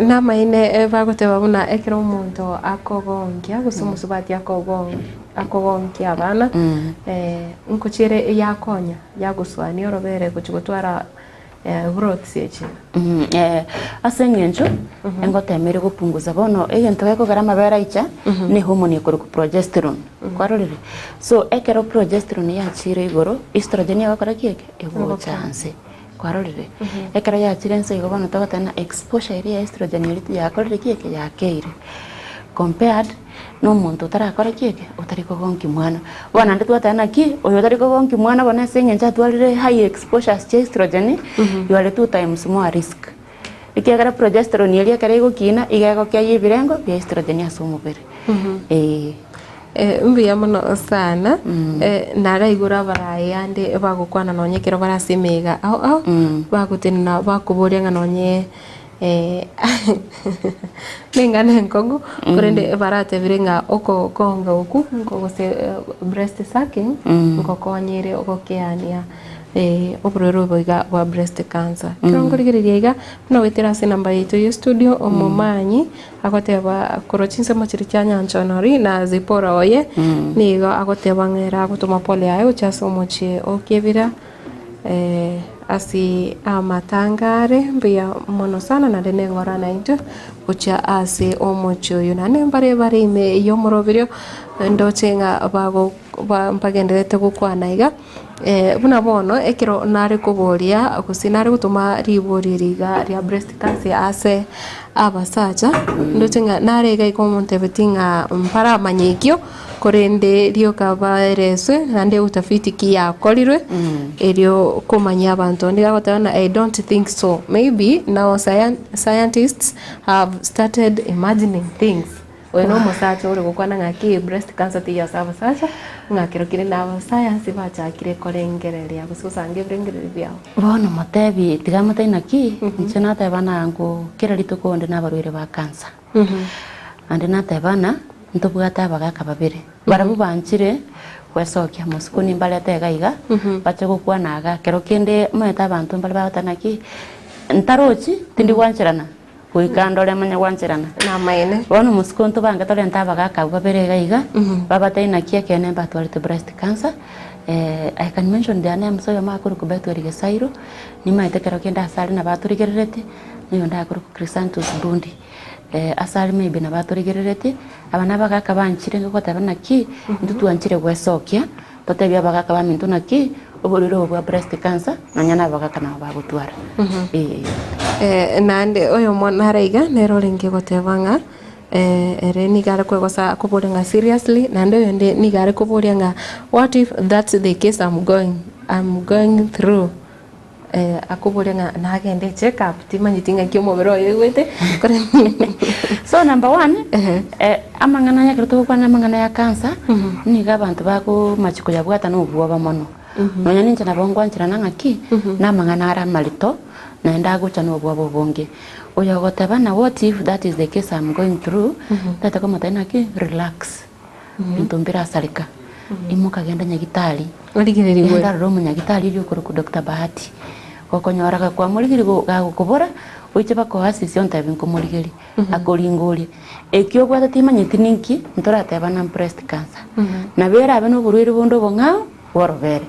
na maine bagoteba buna ekero omonto akogongia gose omusubati akogongia abana nkochire yakonya yaguswania orobere gochigotwara growth sechi asengencho engotemere gupunguza bono egento gekogera mabera icha ni hormone ikoro progesterone kwarorire so ekero progesterone yachire igoro estrogen yakora kieke ego chance kwarorire ekero yachire nse igo bono togotana exposure ya estrogen yiriti yakorire kieke yakeire compared no muntu utarakora kieke utari kogonki mwana bona nditwatana ki oyo utari kogonki mwana bona sengencha twalire high exposure to estrogen you are 2 times more risk ikiagara progesterone yeli akare gukina igego kya yibirengo bya estrogen asumubere mbia muno sana naraigura baraye ande bagukwana nonyekero barasimega au bagutinna bakuburia nganonye ningane nkongo kurende barate virenga oko konga oku nkongo se breast sucking nkokonyere ogokeania obroro boiga wa breast cancer kirongorigereria no wetera se namba yetu yo studio omomanyi agoteba korochinse machiri cyanya nchonori na zipora oye nigo agoteba ngera gutuma pole ayo chaso mochie okebira asi amatangare mbia mono sana na dene ngora na into ucha asi omocho yunane bare ime yomorobirio ndochenga bago mpagenderete gukwana iga buna bono ekero nari kuboria gusinari gutuma ribori riga ria breast cancer ase abasacha ndochenga nari ga ikomonte betinga mpara manyekio korende rio kabareswe nande utafiti kia kolirwe erio komanya abantu ndigagotana I don't think so maybe now scientists have started imagining things when omusacha uri gukwana ngaki breast cancer tiya sabasacha ngakiro kire na science bacha kire korengereria gususange brengereri byao bono matebi tigamata inaki nchena tabana ngo kira litukonde na barwire ba cancer ande na tabana ntobwata bagaka babere barabu banchire kwesokia musiko nimbale tegaiga bache gukwanaga kero kende meta abantu mbale batanaki ntarochi tindi wanchirana kuikandole manya wanchirana na maine bono musiko ntobanga tole ntabagaka babere gaiga babataina kieke ne batwalite breast cancer I can mention the name so yama akuru kubetu rigesairo ni maite kero kende asali na baturigerete niyo ndakuru Crisantus Bundi asali maybe na baturigerete abana bagaka banchire ngo tabana ki ndutuanchire gwesokia totebya bagaka bamintu naki oboriro bwa breast cancer nanyana bagaka na bagutwara nande oyo monaraiga nero lingi gotebanga ere nigare kwegosa kubolenga seriously nande yende nigare kubolenga what if that's the case I'm going through akubolenga nagende check up timanyitinga kyomobero yewete so number 1 amangana ya kirito kwa amangana ya cancer niga abantu bako machiko ya bwata no buwa bamono nonya ninja na bongwa nchira nangaki na mangana ara malito naenda gucha no bwabo bonge oya gotebana what if that is the case I'm going through tata kama tena ki relax ntumbira sarika imuka genda nyagitari origiriri gwe ndaro mu nyagitari yo ku Dr. Bahati gokonyoraga kwa murigiri gukubora oiche bako asisi on tabin ko murigiri akoringori ekyo gwata timanyiti ninki ntoratebana breast cancer na bera abeno burwire bondo bongao worvere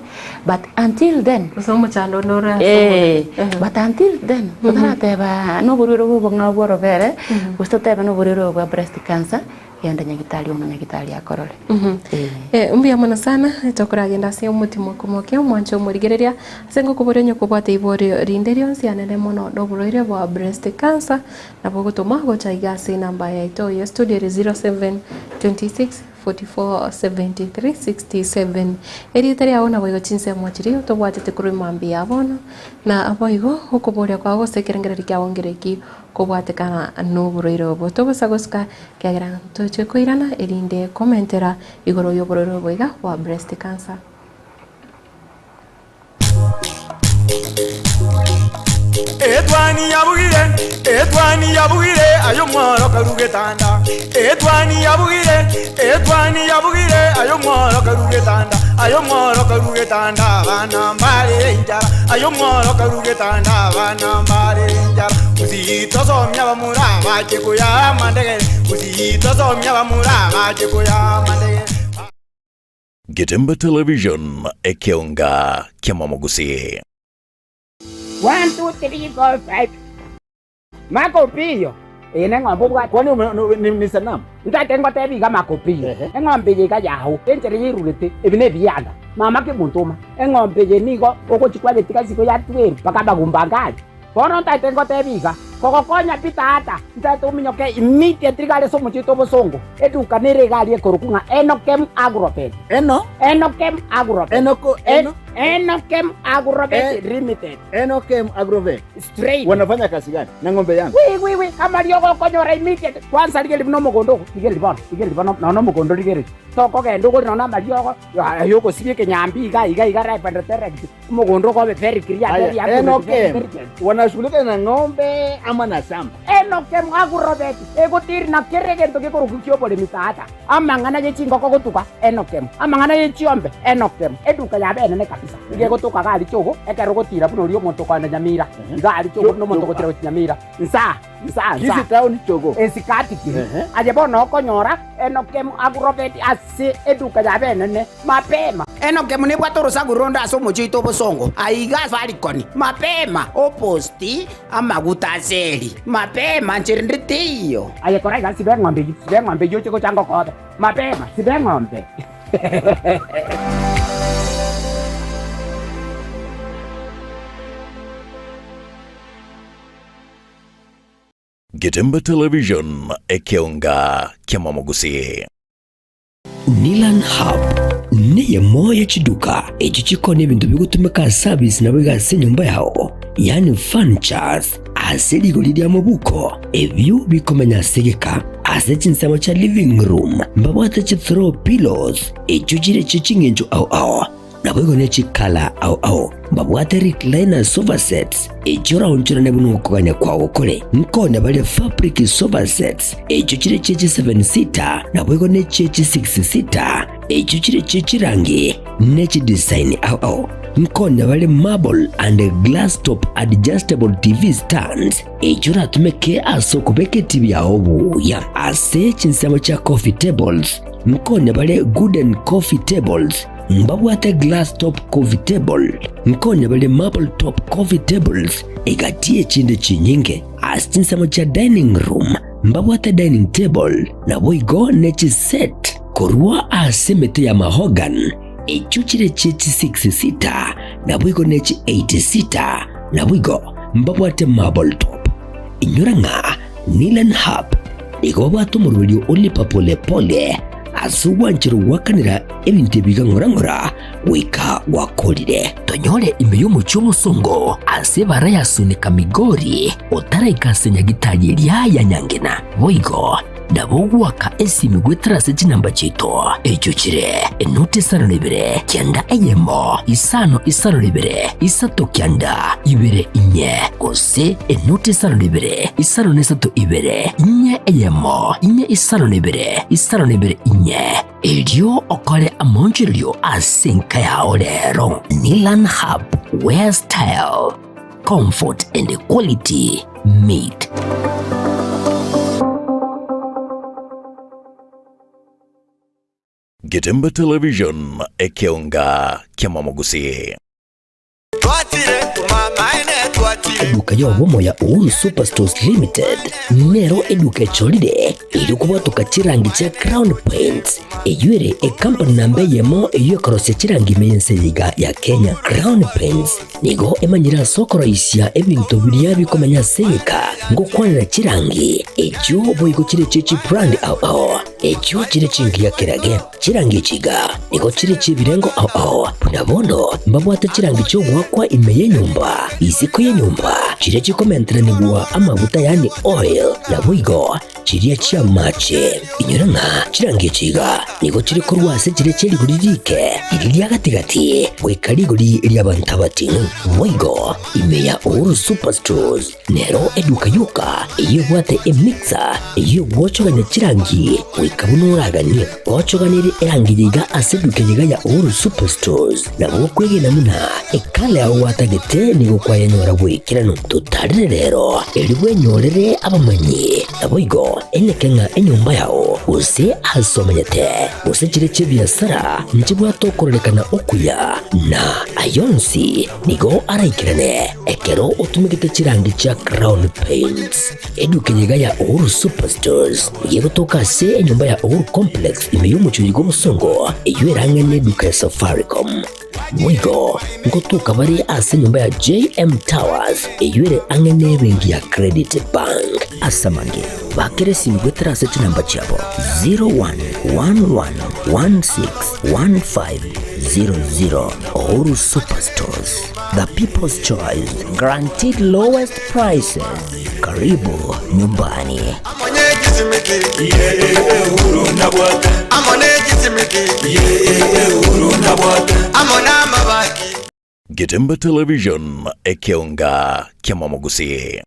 but until then somo chando nora but until then ntorateba no burwire bongao worvere gustoteba no burwire bwa breast cancer yenda nyagitari omo nyagitari akorore umbi amana sana tokuragenda cio mutimo kumokio mwancho murigereria sengo kuborenyo kubwate ibore rinderio cianene muno no buroire bwa breast cancer na bogutuma gocha igasi namba ya ito ya studio 0726 44 73 67 eritari aona boigo chinse mwachiri utobwatete kuri mambi abono na aboigo ukuboria kwa gosekerengereri kya ongereki kubwatekana no buroiro bo togosagoska kyagira toche koirana erinde commentera igoro yo buroiro boiga wa breast cancer. Edwani yabugire ayo mwaro karugetanda Edwani yabugire ayo mwaro karugetanda bana mbale njara ayo mwaro karugetanda bana mbale njara uzito somya bamuraba chekuya mandege uzito somya bamuraba chekuya mandege. Getembe Television ekeonga kiamamogusi 1 2 3 4 5 makopio ene ngombo bwa kwani ni sanamu ntatengo tebi ga makopio engombe ye ga yaho entere yirurete ebine biyanda mama ke muntuma engombe ye nigo okochikwa letika siko ya tweri bakaba gumbangadi bono ntatengo tebi ga kokokonya pitata ntatuminyoke immediately gale somo chito bosongo eduka nere gali ekorukunga Enokem Agrobet Enokem Agrobet Limited. Enokem Agrobet Straight. Wanafanya kazi gani na ng'ombe yangu? Oui kama lioko konyora immediate kwanza ligeli no mogondo ligeli bano no mogondo ligeli toko gendo ko nona malioko yoko sibye kenyambi iga right and direct mogondo ko very clear ya Enokem wanashughulika na ng'ombe ama na samba. Enokem Agrobet egotiri na keregento ke korukukyo bole mitata amangana ye chingo ko gotuka Enokem amangana ye chiombe Enokem eduka ya bene ne kabisa ige gotuka gali chogo ekero gotira buno rio monto kwa nyamira gali chogo no monto gotira nyamira nsa Hizi town chogo esikati kiri aje bono konyora Enokem Agrobet ase eduka ya bene ne mapema Enokem ne bwatoro saguronda asomo chito bosongo aiga farikoni mapema oposti amaguta seli mapema nchirinditiyo aye koraiga sibeng'ombe yo chiko chango kote mapema sibeng'ombe. Getembe Television ekeonga kiamamogusi Nilan Hub niye moya chiduka echo chikone bintu bigutumika service na bigase nyumba yao yani furnitures asili golidia mabuko ebyo bikomenya segeka asechinsamo cha living room mbabwata chi throw pillows echo chire chichingenjo au nabwego ne chikala au mbabwata recliner sofa sets echo raunchira nebuno kuganya kwawo kole nkone bale fabric sofa sets echo chire chechi 7 seater nabwego ne chechi 6 seater echo chire chechi rangi nechi design au nkone bale marble and glass top adjustable TV stands echo ratumeke asoko beke TV yao buya ase chinsamo cha coffee tables nkone bale wooden coffee tables mbabwate glass top coffee table nkone bale marble top coffee tables egatie chinde chinyinge asinsamo cha dining room mbabwate dining table na boigo nechi set korwa asemete ya mahogan echuchire chechi 6 seater na boigo nechi 8 seater na boigo mbabwate marble top inyuranga Nilan Hub igobwate murulio olipa pole asuwanchiro wakanira ebintu bigangorangora wika wakolire tonyore imbeyo mucho musongo asebara yasunika migori otara ikasenya gitaye lya yanyangena boigo nabo gwaka esimu gwetarase chinamba chito echo chire enote sano ibere kianda eyemo isano ibere isato kianda ibere inye gose enote sano ibere isano nesato ibere inye eyemo inye isano ibere inye elio okole amonjirio asinka ya olero. Nilan Hub, where style, comfort and quality meet. Getemba Television ekeonga kiamamogusi. Eduka ya womo ya Uhuru Superstores Limited nero eduka cholide ilikuwa tukachirangi cha Crown Paints eyuere company nambe yemo eyo karose chirangi meyense yiga ya Kenya. Crown Paints nigo emanyira sokoro isya ebintu biriya bikomanya seka ngo kwanira chirangi ejo boyiko chire chichi brand ao ejo chire chingi ya kirage chirangi chiga nigo chire chibirengo ao punabono mbabwata chirangi cyo gwakwa imeye nyumba iziko ye nyumba chire chikomentera nigwa amavuta yani oil na buigo chiriya chia mache inyuranga chirangi chiga nigo chire kurwase chire cheri guririke iriya gatigati wekariguri iriya bantabati buigo imeya Uhuru Superstores nero eduka yuka iyo bwate emixer iyo bwochoganya chirangi wikabunuraganye bwochoganire erangiga aseduke yiga ya Uhuru Superstores na bokwege namuna ekale aho watagete nigo kwa yanyora bwikirano tutarire rero elibwe nyorere abamanyi naboigo enekenga enyumba yao use asomanyete use chire chibiasara nchibwa tokorelekana okuya na ayonsi nigo araikirane ekero utumikite chirangi cha Crown Paints eduke yiga ya Uhuru Superstores yego toka se enyumba ya Uhuru Complex imeyumuchuri go musongo eyuerange neduka ya Safaricom mwigo ngotuka bari ase nyumba ya JM Towers eyuere angene bengi ya Credit Bank asamange bakere simgwe terase chinamba chabo 0111161500. Uhuru Superstores, the people's choice, guaranteed lowest prices. Karibu nyumbani. Getemba Television ekeonga kiamamogusi.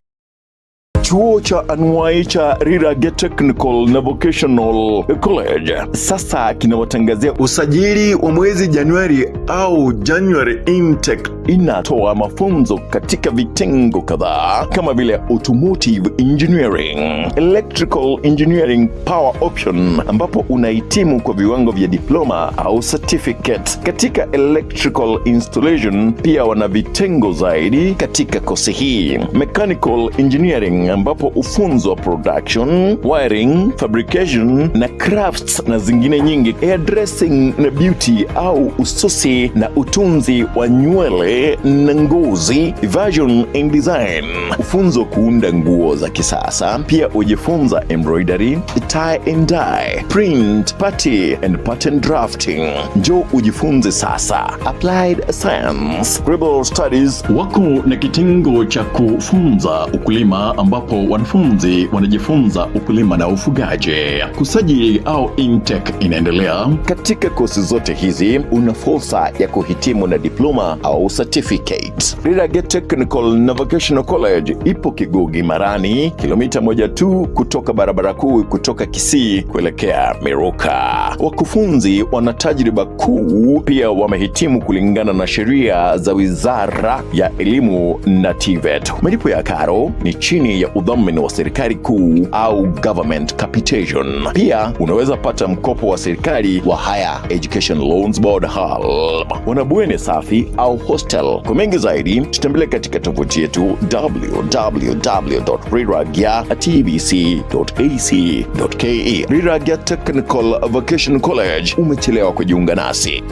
Chuo cha anuai cha Rirage Technical na Vocational College sasa kinawatangazia usajili wa mwezi Januari au January intake. Inatoa mafunzo katika vitengo kadhaa kama vile automotive engineering, electrical engineering power option ambapo unahitimu kwa viwango vya diploma au certificate. Katika electrical installation pia wana vitengo zaidi katika kosi hii. Mechanical engineering ambapo ufunzo wa production, wiring, fabrication na crafts na zingine nyingi. Hairdressing na beauty au ususi na utunzi wa nywele na ngozi, fashion and design. Ufunzo kuunda nguo za kisasa. Pia ujifunza embroidery, tie and dye, print, party and pattern drafting. Njoo ujifunze sasa. Applied science, global studies. Wako na kitengo cha kufunza ukulima ambapo wanafunzi wanajifunza ukulima na ufugaji. Kusajili au intake inaendelea. Katika kosi zote hizi una fursa ya kuhitimu na diploma au certificate. Rirage Technical na Vocational College ipo Kigugi Marani, kilomita 1 tu kutoka barabara kuu kutoka Kisii kuelekea Meruka. Wakufunzi wana tajriba kuu, pia wamehitimu kulingana na sheria za Wizara ya Elimu na TVET. Malipo ya karo ni chini ya udhamini wa serikali kuu au government capitation. Pia unaweza pata mkopo wa serikali wa Higher Education Loans Board HALB. Wanabweni safi au hostel. Kwa mengi zaidi tutembelee katika tovuti yetu www.riragya.tvc.ac.ke. Riragya Technical Vocational College, umechelewa kujiunga nasi.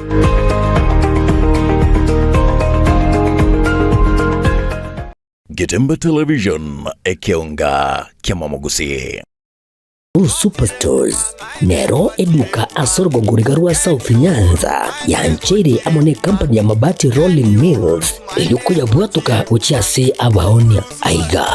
Getemba Television ekeonga kiamamogusi. Uhuru Superstores nero eduka asorgo ngurigarua South Nyanza yanchere amone company ya mabati Rolling Mills eyuko yabwatuka uchiase abaonia aiga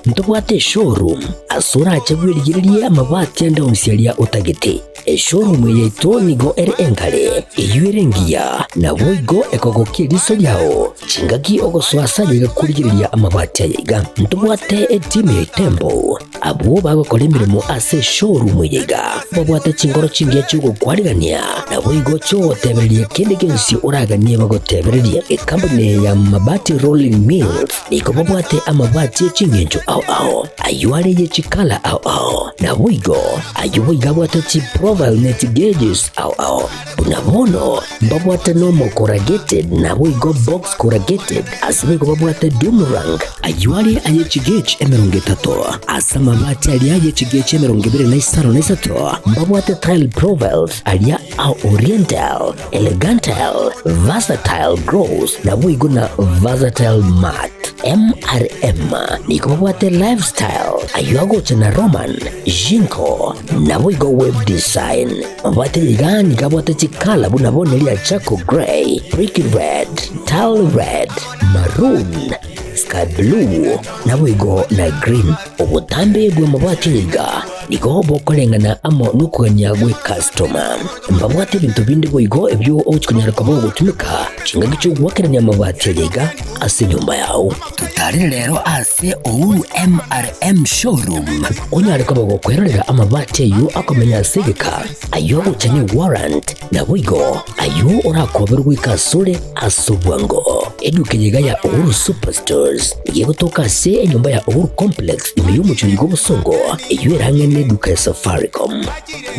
ntubwate showroom asura achagwirigirie amabati ndaunsiaria utagiti showroom yetu nigo ere engare iyuerengia na boigo ekogokia riso ryao chingagi ogoswasa ligakurigiria amabati yiga ntubwate team tembo abo bagokora imirimo ase showroom yiga babwate chingoro chingia chugo kwarigania na boigo cho teberie kindi gensi uraganie bagotebereria company ya mabati rolling mills niko babwate amabati chingenjo ao ayuare ye chikala ao na boigo ayuiga bwate chi profile net gauges ao bunabono babwate normal corrugated na boigo box corrugated asbigo babwate boomerang ayuare aye chigage emeronge tato asama mabati alia ye chigage emeronge bere na isaro na isato babwate tile profiles alia au oriental elegantal versatile gross na boigo na versatile mat MRM niko babwate lifestyle ayuago chana roman jinko na boigo web design babwate ligani kabwate chikala bunabone lia chaco gray brick red tile red maroon sky blue na boigo na green obutambe bwa mabwate liga niko bokolengana amo nukuganya gwe customer mbabwate bintu bindi boigo ebyo ochikunyara kabo gutumika chinga gicho gwakeranya mabwate liga ase nyumba yao tutari rero ase Uhuru MRM showroom onyare kabo gukwerera amabwate yu akomenya segeka ayo guchanye warrant na boigo ayo urakoberwa ikasure asubwango edukenyega ya Uhuru Superstores yego toka se nyumba ya Uhuru Complex imiyumu chuligo busongo iyo erange neduka ya Safaricom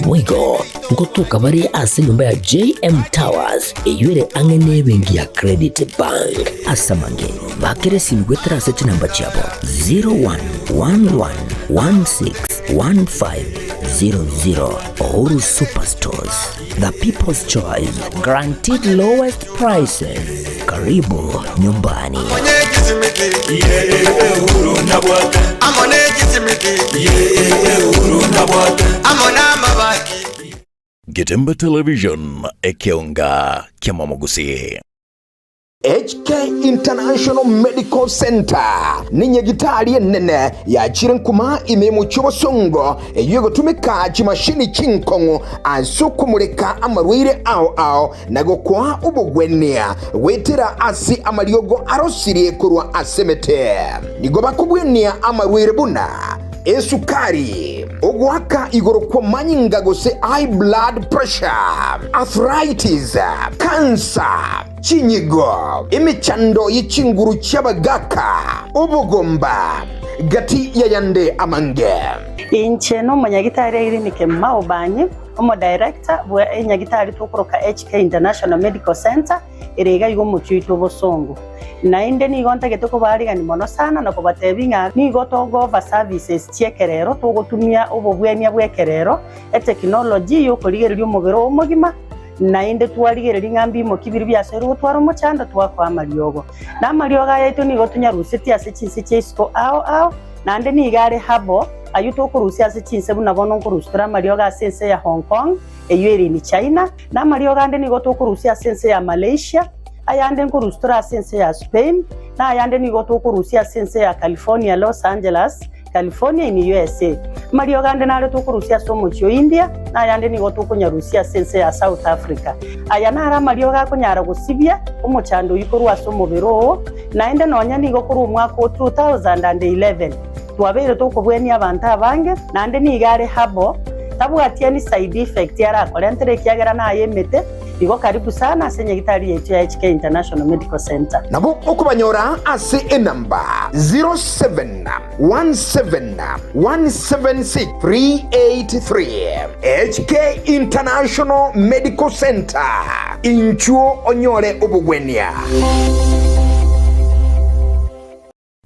boigo ngotoka bari ase nyumba ya JM Towers iyo ere ange nebengi ya Credit Bank asamange bakere simgwetera sechi namba chabo 0111161500 Uhuru Superstores, the people's choice, guaranteed lowest prices. Karibu nyumbani. Getemba Television ekeonga kiamamogusi. HK International Medical Center ni nyagitari nene ya chirenkuma imemu chobosongo eyego tumika chimashini chinkongo asukumureka amarwire ao nago kwa ubugwenia wetera asi amariogo arosirie kurwa asemete nigo bakubwenia amarwire buna esukari ogwaka igoro kwa manyinga gose high blood pressure arthritis cancer chinyigo imichando yichinguru cyabagaka ubugomba gati yayande amange inche no munyagitari irinike maubanye omo director bwa nyagitari tukoroka HK International Medical Center erega yigo muchito bosongo nainde ni gonta getoko bariga ni mono sana na kubatebinga ni gotogo over services chekerero tugotumia obobwenia bwekerero technology yo kurigererio mubero omugima nainde twarigereria ngambi mo kibiri byasero gutwara umucanda twakwa amariogo na amarioga yetu ni gotunya ruseti ase chinse chesko ao nande ni gare habo ayuto kurusi ase chinse bunabono kurustura amarioga sense ya Hong Kong eyeri ni China na amarioga ande ni goto kurusi sense ya Malaysia ayande kurustura sense ya Spain na ayande ni goto kurusi sense ya California Los Angeles California in USA marioga ande nare to kurusi somo chyo India na ayande ni goto kunyarusia sense ya South Africa ayana ara marioga kunyara gusibia umuchando yikorwa somo bero na ende nonya ni gokuru mwaka 2011 twabere to kubwenia abantu abange nande ni gare habo tabwatia ni side effect yara kolentere kiagera na ayemete igo karibu sana senye gitari yetu ya HK International Medical Center nabo okubanyora ase enamba 0717176383 HK International Medical Center inchuo onyore obugwenia.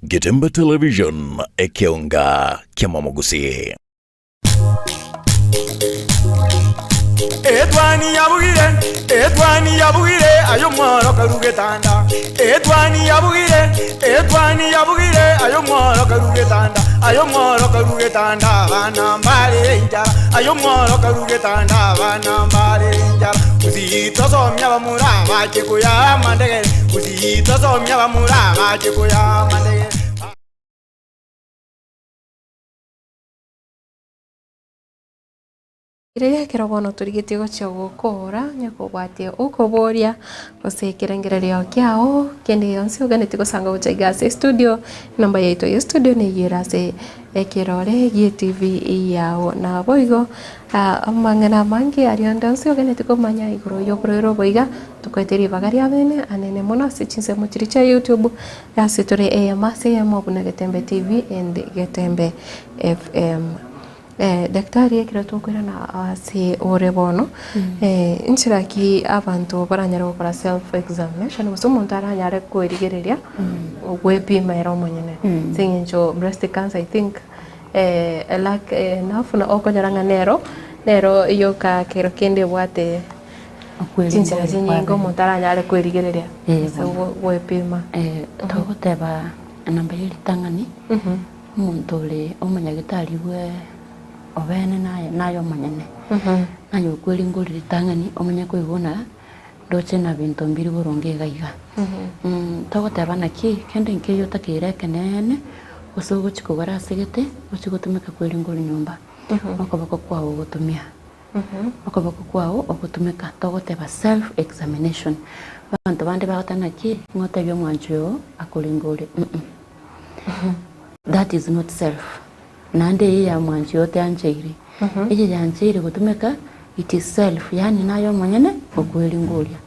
Getemba Television ekeonga kiamamogusi. Edwani yabugire ayo mwaro karugetanda Edwani yabugire ayo mwaro karugetanda bana mbale njara ayo mwaro karugetanda bana mbale njara uzito somya bamuraba chikuya mandege uzito somya bamuraba chikuya mandege iria kirobono turigite gocio gukura nyakubwatie ukuboria gusikirengererio kiao kende yonsi uganite gusanga guchaigase studio namba yaito ya studio ni yirase ekirore gi TV yao na boigo amangana mangi ariondansi uganite kumanya iguru yo proiro boiga tukweteri bagari abene anene muno sichinse muchiricha YouTube yase tore amase yamobuna Getembe TV and Getembe FM. Daktari ekira tukwira na si orebono inchiraki abantu baranyara gukora self examination umuntu aranyara kwirigereria gwepima era omonyene singincho breast cancer I think like nafuna okonyaranga nero yoka kero kende bwate chinchira nyingo umuntu aranyara kwirigereria gwepima togoteba namba y'itangani umuntu uri omanyagitari we obene nayo manyene nayo kweli ngori ritangani omanya ko ibona doche na bintu mbiri boronge gaiga togoteba naki kende nkeyo takire kenene usogo chikogara segete uchigotumika kweli ngori nyumba okobako kwao gutumia okobako kwao ogutumika togoteba self examination bantu bande bagotanaki ngotebyo mwanjo akolingori that is not self nande ya mwanji yote anjeiri ije yanjeiri gutumeka it is self yani nayo monyene okweli ngoria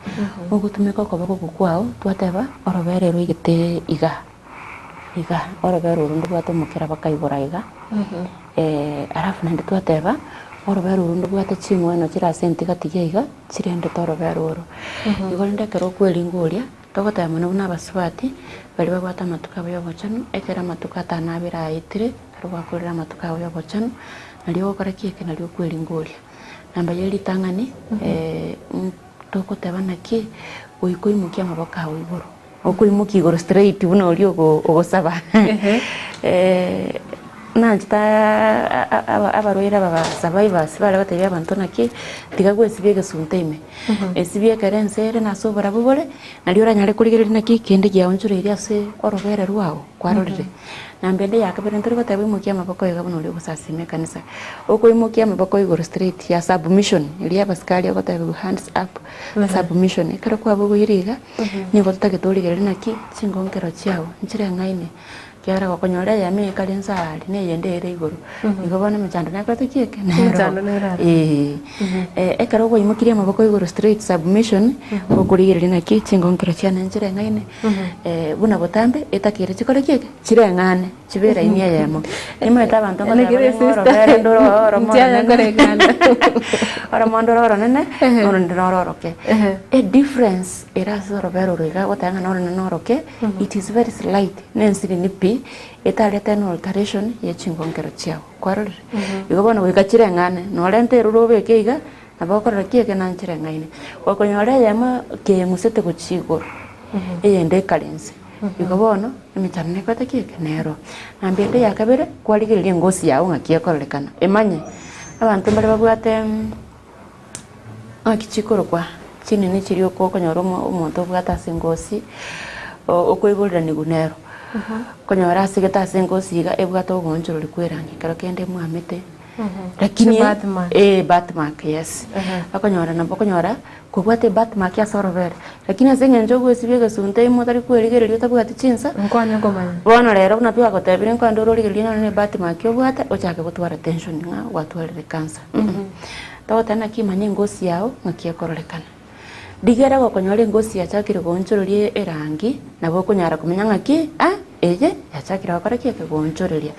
ogutumeka kobako kukwao twateba oroberero igite iga orobero rundu batomukira bakaibora iga arafu nande twateba orobero rundu bwate chimwe no kira senti gatige iga chirende torobero oro igolinde kero kweli ngoria togota muno n'abaswati bali bagwata matuka bayobochano ekera matuka tanabira itire rwakorera matuka yobochano naliyo okora kieke naliyo kweli ngoria namba yeli tangani tokoteba naki oikoimukia maboko awo igoro okoimukia igoro straight buno oli ogosaba nanjita abaroira baba survivors bale batebya abantu naki tigagwe sibiege sunteime esibie karensere nasobora bubore naliyo ranyare kurigerera naki kende gya onjure iri ase orobere rwao kwarorire nambende yakabere ntori batebya mukia maboko yega buno oli gusasime kanisa okoimukia maboko igoro straight ya submission iri abaskali abatebya hands up submission kero kwa bugo iriga nigo tutagetorigerera naki chingongero chiao njire ngaine kiara kwa konyora ya me kalenza ali ne yendere igoro igobona mchando nakwato kieke ekaro go imukiria maboko igoro straight submission okurigirira na kichingo nkira cyane njire ngaine buna botambe etakire chikore kieke chire ngane chibera inia yamo imo etabantu ngo bere ndoro oro mwana korekana oro mondoro oro nene oro ndoro oro ke a difference era soro bero riga gotanga noro ke it is very slight nensiri nipi etaleta no alteration ye chingongero chiao kwarore igobona wikachire ngane no lente rurobe keiga abakora kieke nanchire ngaine okonyore yama ke musete kuchigoro eyende kalense igobona imichane kwata kieke nero ambende yakabere kwaligirie ngosi yao ngakie korekana emanye abantu bali babwate akichikoro kwa chini ni chirio kokonyoro omuntu bwata singosi okoigorera ni gunero konyora sigeta singosiga ebwato gonjoro likwerangi karo kende muamete lakini Batman yes akonyora na bokonyora kubwate Batman ya sorobere lakini asenye njogo sibiega sunte imotari kwerigerero tabwate chinsa nkwanya ngomanya bona rero unapiwa kotebire kwando rorigerero ne Batman kyobwate ochake gutwara tension nga watware cancer tawatana kimanye ngosi yao ngakie kororekana digera gokonyore ngosi yachakire gonchororie erangi nabo kunyara kumenya ngaki eye yachakira bakora kieke gonchororia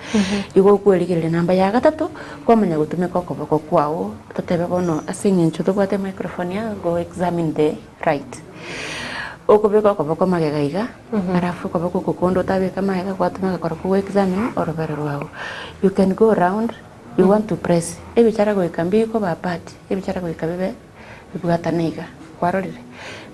igo kwerigerere namba ya gatatu kwamenya gutumika okoboko kwao totebe bono asinge nchuto bwate microphone ya go examine the right okobeka okoboko magegaiga arafu okoboko kukondo tabe kama ya kwatumika kora ku examine orobero rwao you can go around you want to press ebichara go ikambi ko bapati ebichara go ikabe ibwataneiga kwarorire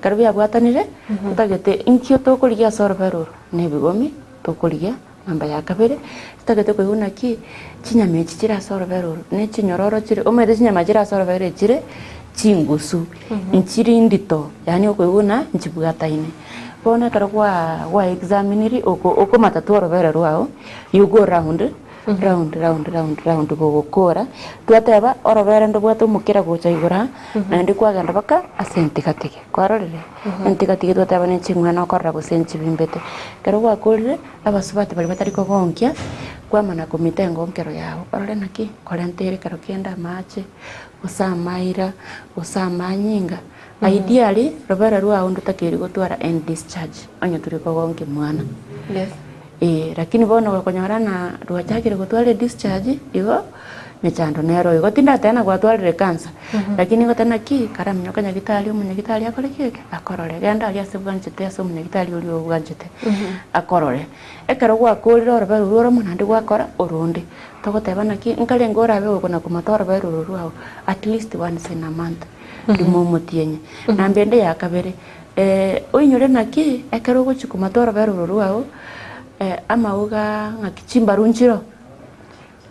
karubi abwatanire utagete inkio tokurigia sorobero nebigomi tokurigia namba ya kabere utagete ko yuna ki chinyame chira sorobero ne chinyororo chire omede chinyama chira sorobero chire chingusu inchiri ndito yani okuyuna nchibwataine bona karwa wa examiniri oko matatu orobero rwao you go round round gugukura twateba orobere ndobwate umukira gucha igura na ndi kwagenda baka asentigatike kwarorire entigatike twateba ne chingwe no korra gusenchi bimbete kero gwakurire abasubati bali batari kogonkia kwamana kumitengo nkero yao orore naki korentere kero kenda mache usamaira usamanyinga ideally robera ruwa undu takiri gutwara end discharge onyo turi kogonke mwana lakini bono gakonyora na ruachakire gutwara discharge igo nechando nero igo tinda tena gwatwarire cancer lakini go tena ki karamnyo kanya gitali umunyagitali akore keke akorore genda ali asebwanchete aso umunyagitali uri obwanchete akorore ekero gwakurira orobera ruro munandi gwakora orundi togoteba naki nkale ngora bewe kuna kumatora bero ruro at least once in a month ndimomutienye na mbende yakabere oinyore naki ekero gochikumatora bero ruro amauga ngakichimba runchiro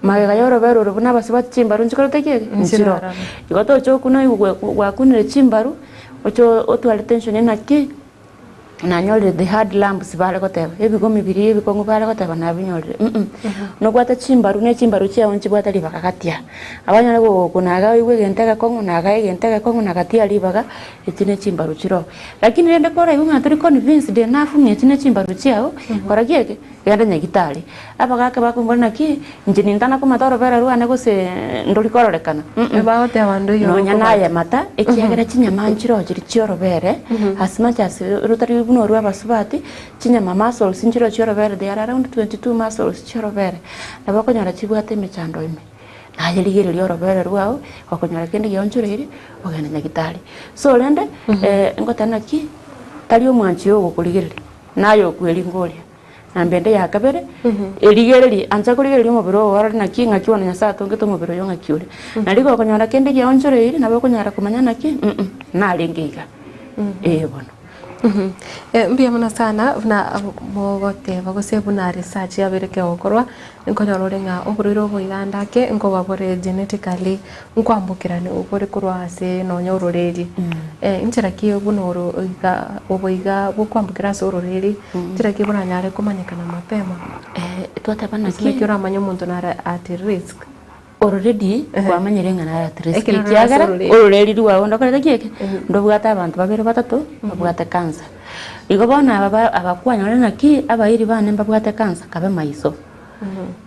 magega yoro bero rubuna basiba chimbaru nchikoro tekege nchiro igoto cho kuno gwakunire chimbaru ocho otwale tension naki na nyole the hard lamps bale goteba ebigo mibiri ebikongo bale goteba na binyole no gwata chimbaru ne chimbaru chia onchi bwata libaga katia abanyole go kunaga iwe gentega kongo naga gentega kongo nagatia libaga etine chimbaru chiro lakini rende kora iwe ngaturi convinced enough ngetine chimbaru chiao kora kiege genda nyagitali abaga ka bakumbona ki njini ndana ko matoro bera ruane go se ndori kororekana baote abandu yo no nyanaye mata ekiagera chinyama nchiro chiri chioro bere asima chasi rutari buno ruwa basubati chinyama muscles nchiro chioro bere they are around 22 muscles chioro bere nabako nyara chibwate mechando ime na yeligere lioro bere ruwa wakonyara kende yonchureri ogenda nyagitali so lende ngotana ki talio mwanchi yo kuligere nayo kweli ngolia na mbende ya kabere eligereri anza kuligereri mubiro wara na kinga kiwana nyasa tonge to mubiro yonga kiure na liko konyara kende ya onchore iri na bako nyara kumanya naki na lengiga bono mbia muna sana na mogote bagosebu na research ya bereke okorwa nkonyoro nga oburiro boiganda ke ngo babore genetically nkwambukirane obore kurwa ase no nyororeri inchira ki obunoro oboiga bokwambukira sororeri inchira ki buranyare kumanyikana mapema twatapana ki kira manyo muntu na at risk already kwamanyire ngana at risk kiagara ororeri ruwa ndokore kieke ndobwata abantu babere batatu babwata cancer igo bona abakwanya naki abairi bane babwata cancer kabe maiso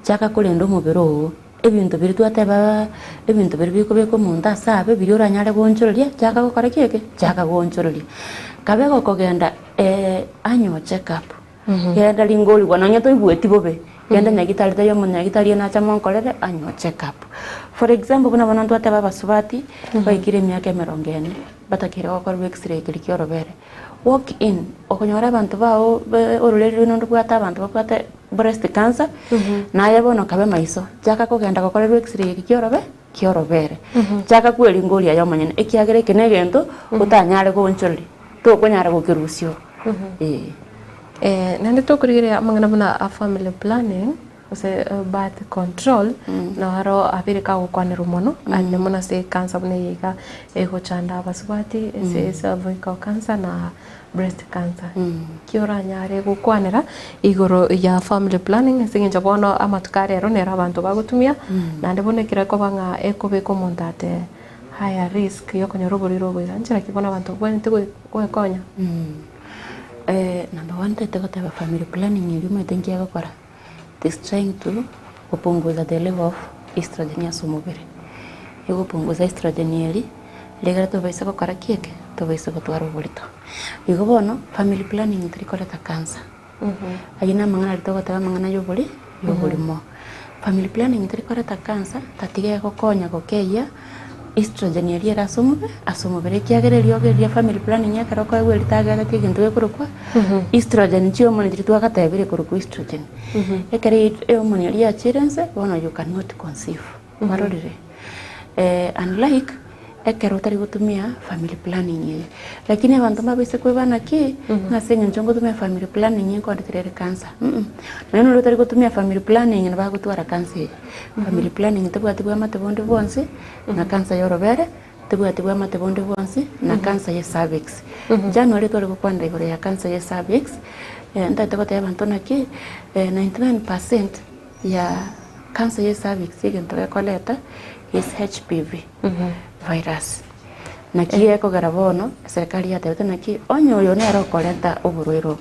chaka kulendo mubiro ebintu biri twateba ebintu biri biko munda sabe biri oranyare gonchororia chaka gokora kieke chaka gonchororia kabe gokogenda annual check up yenda lingoli wananya toibweti bobe yenda nyagitali tayo munyagitali na chama nkolere annual check up for example kuna bana twateba basubati baikire myaka 40 batakire gokora x-ray kirikioro bere walk in okonyora abantu bao ororeri no ndubwata abantu bakwate breast cancer na yabono kabe maiso chaka kogenda gokorerwa x-ray kioro bere chaka kweli ngoli ya yomanyene ekiagere kenegento utanyare gonchori to konyara gokirusio nande to kurigire amangana bana a family planning ose birth control na haro abirika gukwanira mono ane mona se cancer bune yiga ego chanda basubati se cervical cancer na breast cancer kiora nyare gukwanira igoro ya family planning singe bono amatukare ero nera abantu bagutumia nande bone kira ko banga ekobeko montate higher risk yo konyoro boriro bwira nchira kibona abantu bwente kwekonya number 1 tetega family planning yuma itengia gukora is trying to kupunguza the level of estrogen ya sumubiri ego punguza estrogen yeli legara to baisa gukora kieke to baisa gutwara uburito igo bono family planning trikoleta cancer ayina mangana litogota mangana yoburi mo family planning trikoleta cancer tatige gokonya gokeya estrogen yeli era asumubiri kiagererio geria family planning ya karoko ewe litaga kintu ekurukwa estrogen chio monitor tu akatebire kuruku estrogen ekere emoni yeli achirense bono you cannot conceive marorire unlike ekero tari gutumia family planning lakini abantu mabise kwebana ki ngasenye njongo tumia family planning ko nditere cancer neno tari gutumia family planning na bagutwara cancer family planning tebwatibwa matebondo bonse na cancer yorobere tebwatibwa matebondo bonse na cancer ya cervix January tore kukwanda igore ya cancer ya cervix ndate kote abantu naki 99% ya cancer ya cervix egento gekoleta is HPV virus naki ekogera bono serikali yatebete naki onyo oyo nero koleta oburwero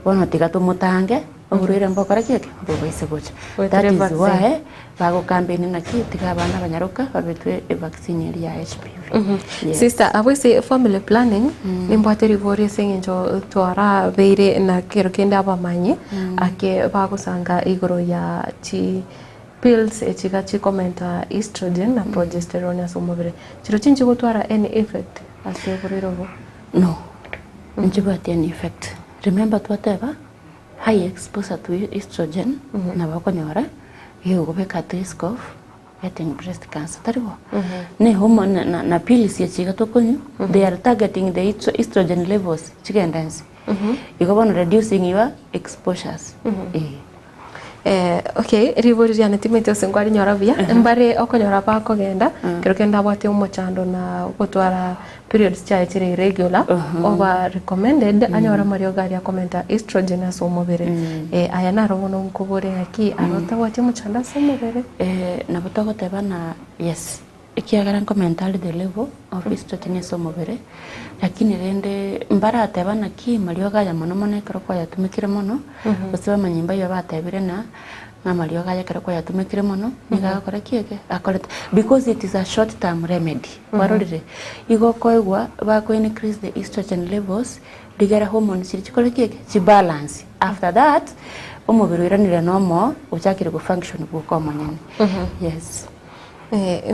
bono tiga tumutange oburwero mbokora keke bobaise bocha that is why bago campaign naki tiga abana banyaruka babetwe vaccine ya HPV. Sister, abwese family planning nimbwateri bore sengenjo twara beire na kero kenda abamanye ake bagusanga igoro ya chi pills echiga chikomenta estrogen na progesterone asomobere chiro chinchi gutwara any effect aseburiro no nchibati any effect. Remember twateba high exposure to estrogen na bakonyora yo gobeka risk of getting breast cancer taribo ne hormone na pills echiga tokonyu they are targeting the estrogen levels chigendansi igobona reducing your exposures. Okay, rivoririana ntimete osengwari nyorabia mbare okonyora pa kogenda kero kenda bwate umuchando na gutwara periods cha chire irregular over recommended anyora mario gari ya commenta estrogen asomobere aya naro bono mkubure haki arota bwate umuchanda asomobere na botogo tebana yes ikiagara commentary the level of estrogen asomobere lakini rende mbara atebana ki mario gaya mono mono kero kwa yatumikire mono basiba manyimba yo batebire na mario gaya kero kwa yatumikire mono niga akora kieke akorete because it is a short term remedy warorire igo koigwa ba ko increase the estrogen levels digara hormones chikore kieke chi balance after that umubiri wiranire nomo uchakire ku function buko manyene. Yes.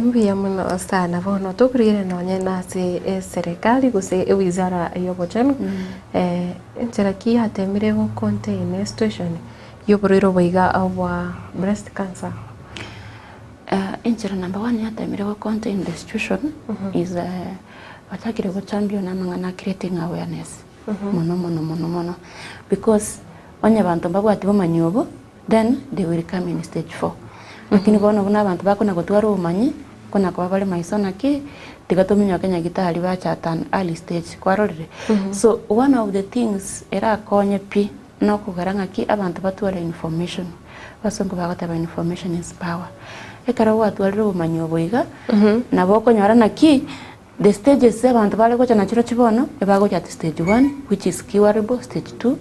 Mbia muno sana bono tukurire nonye nasi serikali guse wizara yobochenu njera ki hatemire go contain situation yoboriro boiga abwa breast cancer. Njera number 1 hatemire go contain the situation is watakire go champion amangana creating awareness mono because onye bantu babwati bomanyobo then they will come in stage 4. Lakini bono buna abantu bakona gutwara umanyi kona kwa bale maisona ki tigatuminya Kenya gitari bacha tan early stage kwarorire. So one of the things era konye pi no kugaranga ki abantu batwara information basongo bagotaba information is power ekara watwara umanyi oboiga na boko nyara na ki the stages abantu bale gocha na chiro chibono ebagocha at stage 1 which is curable, stage 2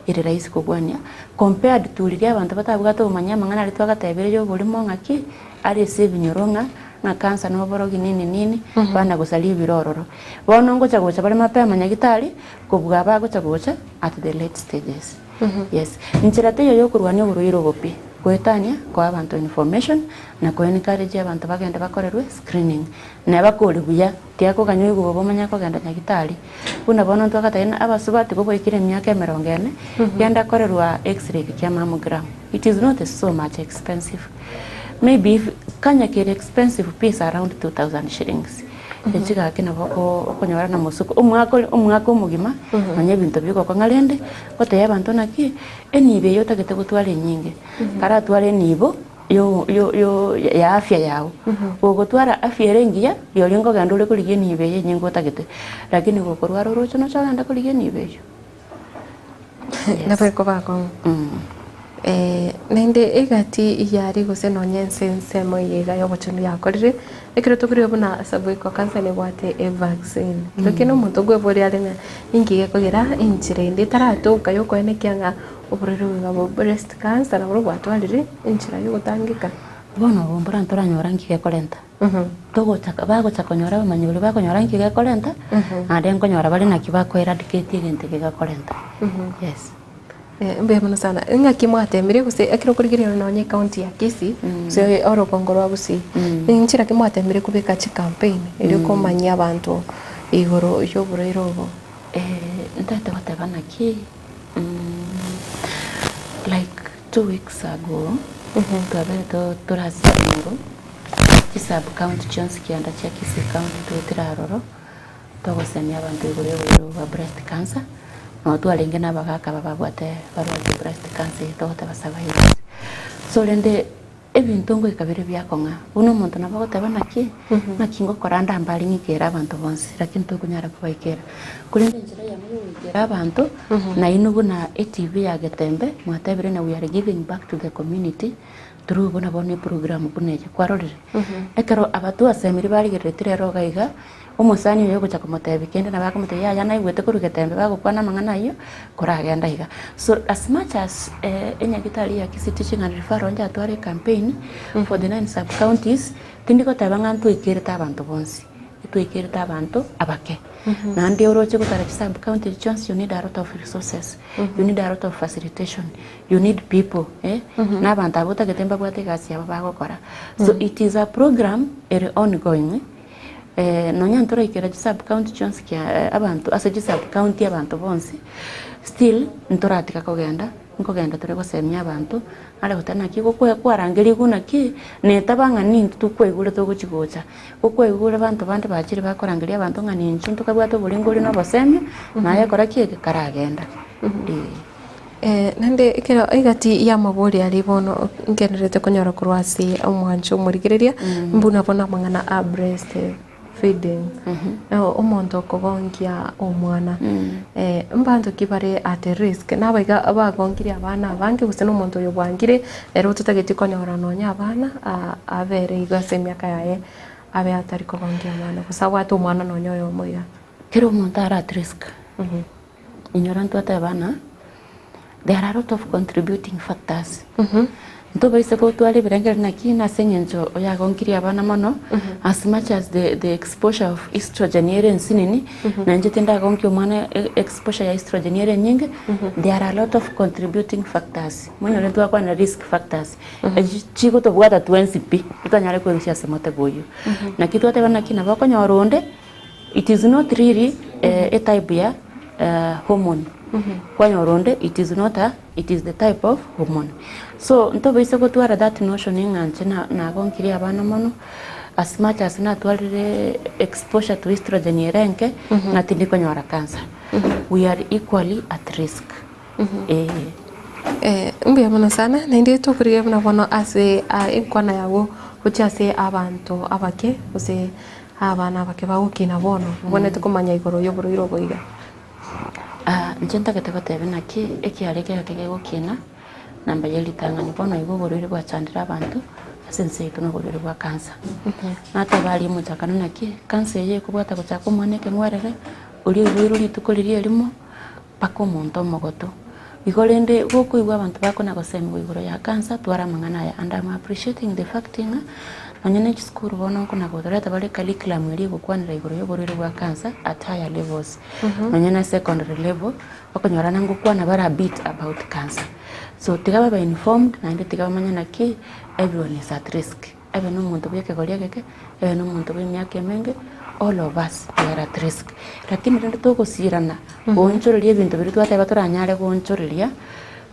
ire raisi kugwania compared to ria abantu batabwata umanya mangana litwaga tebere yo bulimo ngaki ari save nyoronga na cancer no borogi nini bana gusali birororo bono ngocha gocha bale mapema nyagitari kubwa bagocha gocha at the late stages. Yes, nchirate yo kurwania uruiro gopi kwetania kwa abantu information na ko encourage abantu bagenda bakorerwe screening na bakori buya tiako kanyo go bomanya ko genda nyagitari una bono ntwakataina abasubati go boikire myaka 40 yenda korerwa x-ray kya mammogram. It is not so much expensive, maybe if kanya kere expensive piece around 2000 shillings echiga kina boko konyora na musuko umwako mugima manye bintu biko kwa ngalende kote yabantu naki enibe yo tagete gutwale nyinge kara twale nibo yo ya afya yao gutwara afya rengia yo lingo gandule kuligie nibe ye nyingo tagete lakini gokorwa rorocho no chaganda kuligie nibe yo na peko bako nende egati yari gose nonyense mo yega yo bochunu yakorire ekiro tokuri obuna sabu ko cancer ne bwate vaccine lokino muntu gwe bori arena ingiye kogera inchire ndi taratuka yo kwene kyanga oburero ngabo breast cancer na buru bwatwalire inchira yo gutangika bono bombora ntoranyora ngike kolenta togo chaka bago chakonyora manyoro bakonyora ngike kolenta ande nkonyora bali nakibako eradicate egente ngike kolenta. Yes. Mbe mwana sana ngaki mwatemire guse akiro kurigirira nonye county ya Kisii so oro kongoro abusi nchira kimwatemire kubeka chi campaign iri komanya abantu igoro yo burero bo ndate watabana ki like 2 weeks ago twabeto turasiro kisab county chance kianda cha Kisii county tutiraroro togosemia abantu igoro wa breast cancer watu alenge na bagaka babagwate barwaje breast cancer tohota basabaye so rende ebintu ngo ikabire byakonga uno muntu nabagote banaki nakingo koranda mbali ngikera abantu bonse lakini tukunyara kubaikera kulinde njira ya muyikera abantu na inugu na ATV ya getembe mwatebire na we are giving back to the community through bona bone program kuneje kwarorire ekero abatu asemiri bari geretire rogaiga omusani yo gucha kumutebe kende na bakamute ya yana igwete kurugetembe bagukwana mangana iyo kuragenda iga. So as much as enyagitari ya kisi teaching and referral nja tware campaign for the 9 sub counties tindiko tabangantu ikirita abantu bonsi itwikirita abantu abake na ndio roche gutara sub county chance. You need a lot of resources, you need a lot of facilitation, you need people na abantu abota getemba bwate gasi abagokora. So it is a program ongoing. Nonya ntora ikira sub county chance kia abantu asaji sub county abantu bonsi still ntora atika kogenda nkogenda tore gosemya abantu ale gutana ki gukwe kwarangeri guna ki netabanga nintu tukwegure to guchigocha ukwegure abantu bandi bakiri bakorangeri abantu ngani ncuntu kabwato bulinguri no bosemya naye kora ki karagenda. Nande ikero igati ya mabori ari bono ngenerete kunyora kurwasi omwancho murigereria mbuna bona mangana a breast feeding omonto kogongia omwana mbanto kibare at risk nabaiga abagongiria abana bange guseno omonto yo bwangire ero tutageti konyora nonya abana avere igase myaka yae abe atari kogongia abana kusawa to mwana nonya yo moya kero omonto ara at risk ignoranto atabana. There are a lot of contributing factors. Nto baise ko twali birengera na kina senyenjo oya gonkiria abana mono as much as the exposure of estrogen ere nsinini na njetenda gonkio mwana exposure ya estrogen ere nyingi. There are a lot of contributing factors mwenye letu kwa na risk factors chiko to bwata 20p tutanyale ko nsia semote boyo na kitu ate bana kina bako nyoronde. It is not really a type ya hormone kwa nyoronde. It is the type of hormone. So nto baise ko twara that notion inganje na gonkiria abana mono as much as na twalire exposure to estrogen yerenke na tindiko nyora cancer. We are equally at risk. Mbia mona sana na ndi to kuriye mna bono ase inkwana yawo uchase abantu abake use abana abake bagukina bono bonete kumanya igoro yo buru irogoiga. Njenta keteko tebe naki ekiareke yakege gukina namba yeli tanga ni bono igogorire bwa chandira abantu asense itono gorire bwa cancer. Nata bali mutakana naki cancer ye kubwata kuchako mwaneke mwerere uri wiru litukoliriye limo pako muntu mogoto igorende goko igwa abantu bako na gosema igoro ya cancer twara mangana ya and I'm appreciating the fact nga nanyene school bono kuna godoreta bale curriculum iri gukwanira igoro yo gorire bwa cancer at higher levels. Nanyene secondary level bakonyora nangu kwana bara bit about cancer. So tigaba ba informed na inde tigaba manyana ki everyone is at risk. Ebe no muntu bweke golia keke ebe no muntu bwe myake menge all of us are at risk. Lakini rende to gusirana gonchoreria bintu biri twateba turanyare gonchoreria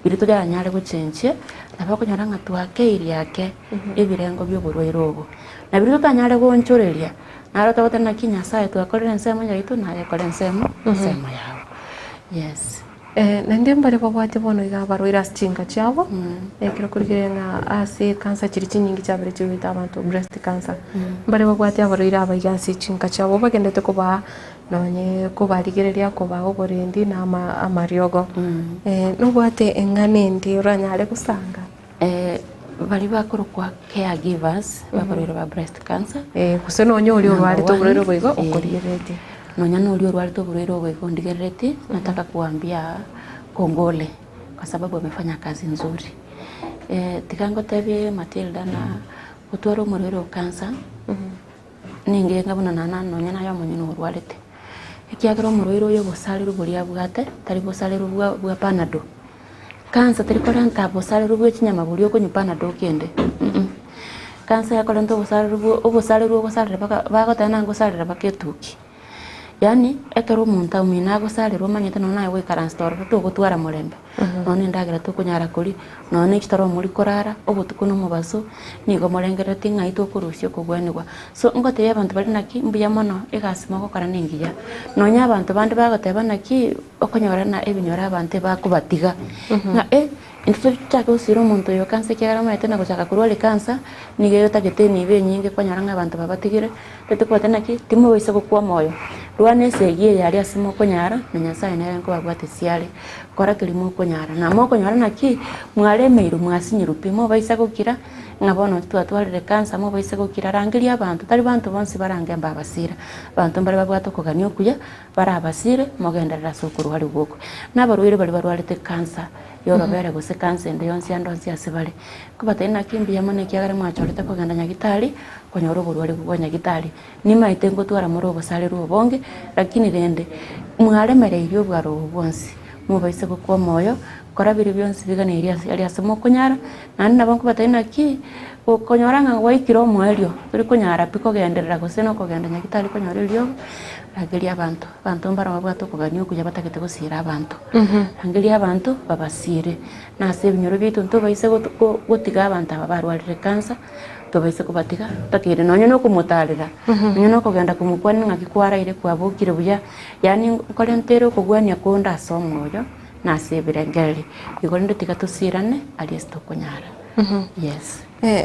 biri turanyare guchenche na bakonyora nga twake yake ebirengo byo burwairo obo na biri tutanyare gonchoreria naro tawatana kinya sae twakorera nsemo yaitu na yakore nsemo yao. Yes. Nende mbare babwate bono iga barwira stinga chabo ekero kurigere nga ase cancer chirichi nyingi chabere chibita abantu breast cancer mbare babwate abarwira abaga stinga chabo bagendete kuba nonye kubarigereria kuba oborendi na amariogo nubwate engane ndi uranyare kusanga bali bakorokwa caregivers babarwira ba breast cancer kuseno onyo oli orwari to burero bwigo okorigerete nonya nuri orwari to burero bwigo ndigerete. Nataka kuambia kongole kwa sababu wamefanya kazi nzuri. Tikango tebe Matilda na utwaro murero cancer ninge ngabona nana nonya nayo munyino orwarete ekiagero murero yo bosali rubulia bwate tari bosali rubwa panado cancer tari koranta bosali rubwe chinyama bulio ko panado kende cancer yakolento bosali rubwo bosali bagotana ngosali baketuki. Yani ekero muntu umina gosali romanyete nona we karanstor to gutwara mulembe none ndagira to kunyara kuri none kitaro muri korara obutuko no mubaso nigo morengera tinga ito kurusyo kugwanirwa. So ngote yabantu bali naki mbuya mono egasima ko kara ningiya nonya abantu bandi bagoteba naki okonyora na ebinyora abantu bakubatiga na into chako siro muntu yo cancer kera mayete na gochaka kurwale cancer nigeyo tagete nibe nyinge konyara nga abantu babatigire tete ko tenaki timo wese ko kwa moyo rwane segie yari asimo konyara nyasaye naye ko bagwate siale kora kilimo konyara na moko nyara naki mware meiru mwasinyiru pimo baisa gukira ngabono twatwarire kansa mo baisa gukira rangiria abantu tari bantu bonsi barange mbabasira bantu mbare babwato koganyo kuya barabasire mogenderera sukuru hari boko n'abarwire bari barwarite kansa yoro bere gose kansa ende yonsi andonsi asibale kubata ina kimbi yamone kyagare mwachorete koganda nyagitari konyoro burwari bwo nyagitari nima itengo twara muri obosale rubonge lakini rende mwaremereire obwaro bonsi mubaise gukwa moyo kora biri byonsi bigane yari asimo kunyara nani nabonko bataina ki konyoranga waikiro mwerio turi kunyara piko genderera gose no kogenda nyagitari konyora ilyo ageria abantu mbara babwato kuganyo kuja batakete gusira abantu angeria abantu babasire na sebinyoro bitu nto baise gotiga abantu abarwarire kansa to baise kubatiga takire nonyo no kumutarira nonyo no kogenda kumukwana ngakikwara ile kwabukire buya yani kolentero kugwania konda somoyo na sebirengeri igolinde tigatusirane aliyesto kunyara yes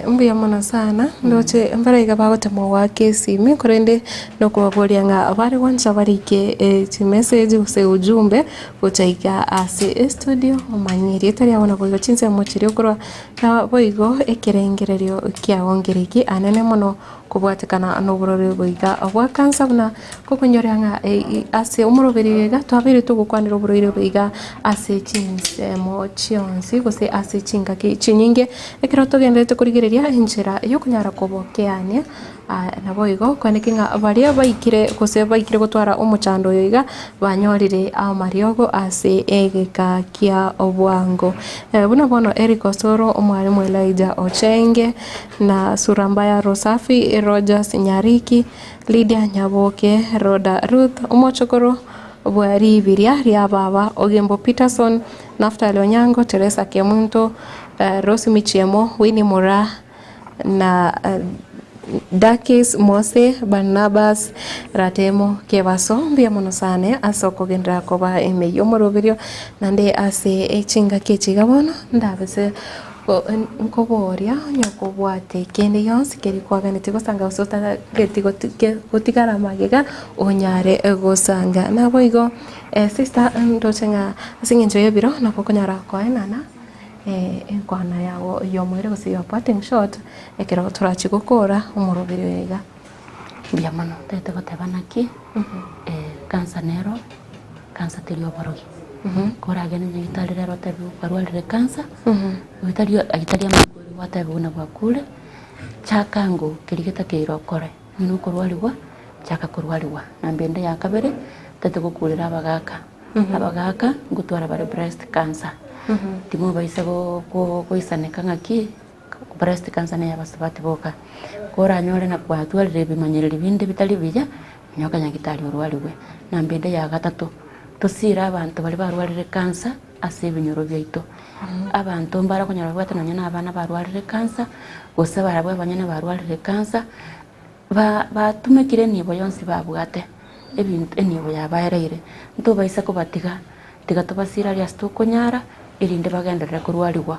mbuya mona sana ndoche mbara igabagote mo wa kesimi korende no kubagoria nga abari wancha barike message use ujumbe uchaika ase studio umanyiri tari abona boigo chinse mochiri okoro na boigo ekerengererio kia ongereki anene mono kubwatekana no burore boiga obwa kansa buna kokonyoria nga ase umuroberiga twabere tugukwanira burore boiga ase chinse mo chionsi gose ase chinga ki chinyinge ekero togendete kurigereria injira yo kunyara kobokeania na boigo kwanekinga baria baikire gose baikire gutwara umuchando yoiga banyorire amariogo ase egeka kia obwango buna bono Eric Osoro omwarimu Elijah Ochenge na Surambaya Rosafi Rogers Nyariki Lydia Nyaboke Roda Ruth Omochokoro Bwari Biria ria baba Ogembo Peterson Naftali Onyango Teresa Kemunto Rosi Michiemo Winnie Mora na Dakis Mose Barnabas Ratemo Kevaso mbia monosane asoko gendra koba emeyo morobirio nande ase echinga kechiga bono ndabese nkoboria nyokobwate kende yonsi keri kwaganete gosanga usota gotigara magega onyare gosanga naboigo sister ndochenga singinjo yebiro nakokonyara kwaenana enkwana yawo yomwere gose yo parting shot ekero turachi gukora umurubiri wega byamano tete gotebanaki kansa nero kansa telio borogi kora gene nyitali rero tabu barwalire kansa witario agitalia makuru watabu na bakule chakango kirigeta keiro kore nino korwaliwa chaka korwaliwa na mbende ya kabere tete gokulira abagaka ngutwara bare breast cancer timo baisa go isaneka ngaki breast cancer ne yabasabati boka kora nyore na kwa twalire bimanyirire binde bitali bija nyoka nyagitali urwaliwe na mbende ya gatatu tusira abantu bali barwalire cancer ase binyoro byaito abantu mbara kunyara bwatana na abana barwalire cancer gose barabwa abanyene barwalire cancer batumekire nibo yonsi babwate ebintu enibo yabayereire nto baisa kubatiga tigatobasira lya stokonyara irinde bagenderera kurwaliwa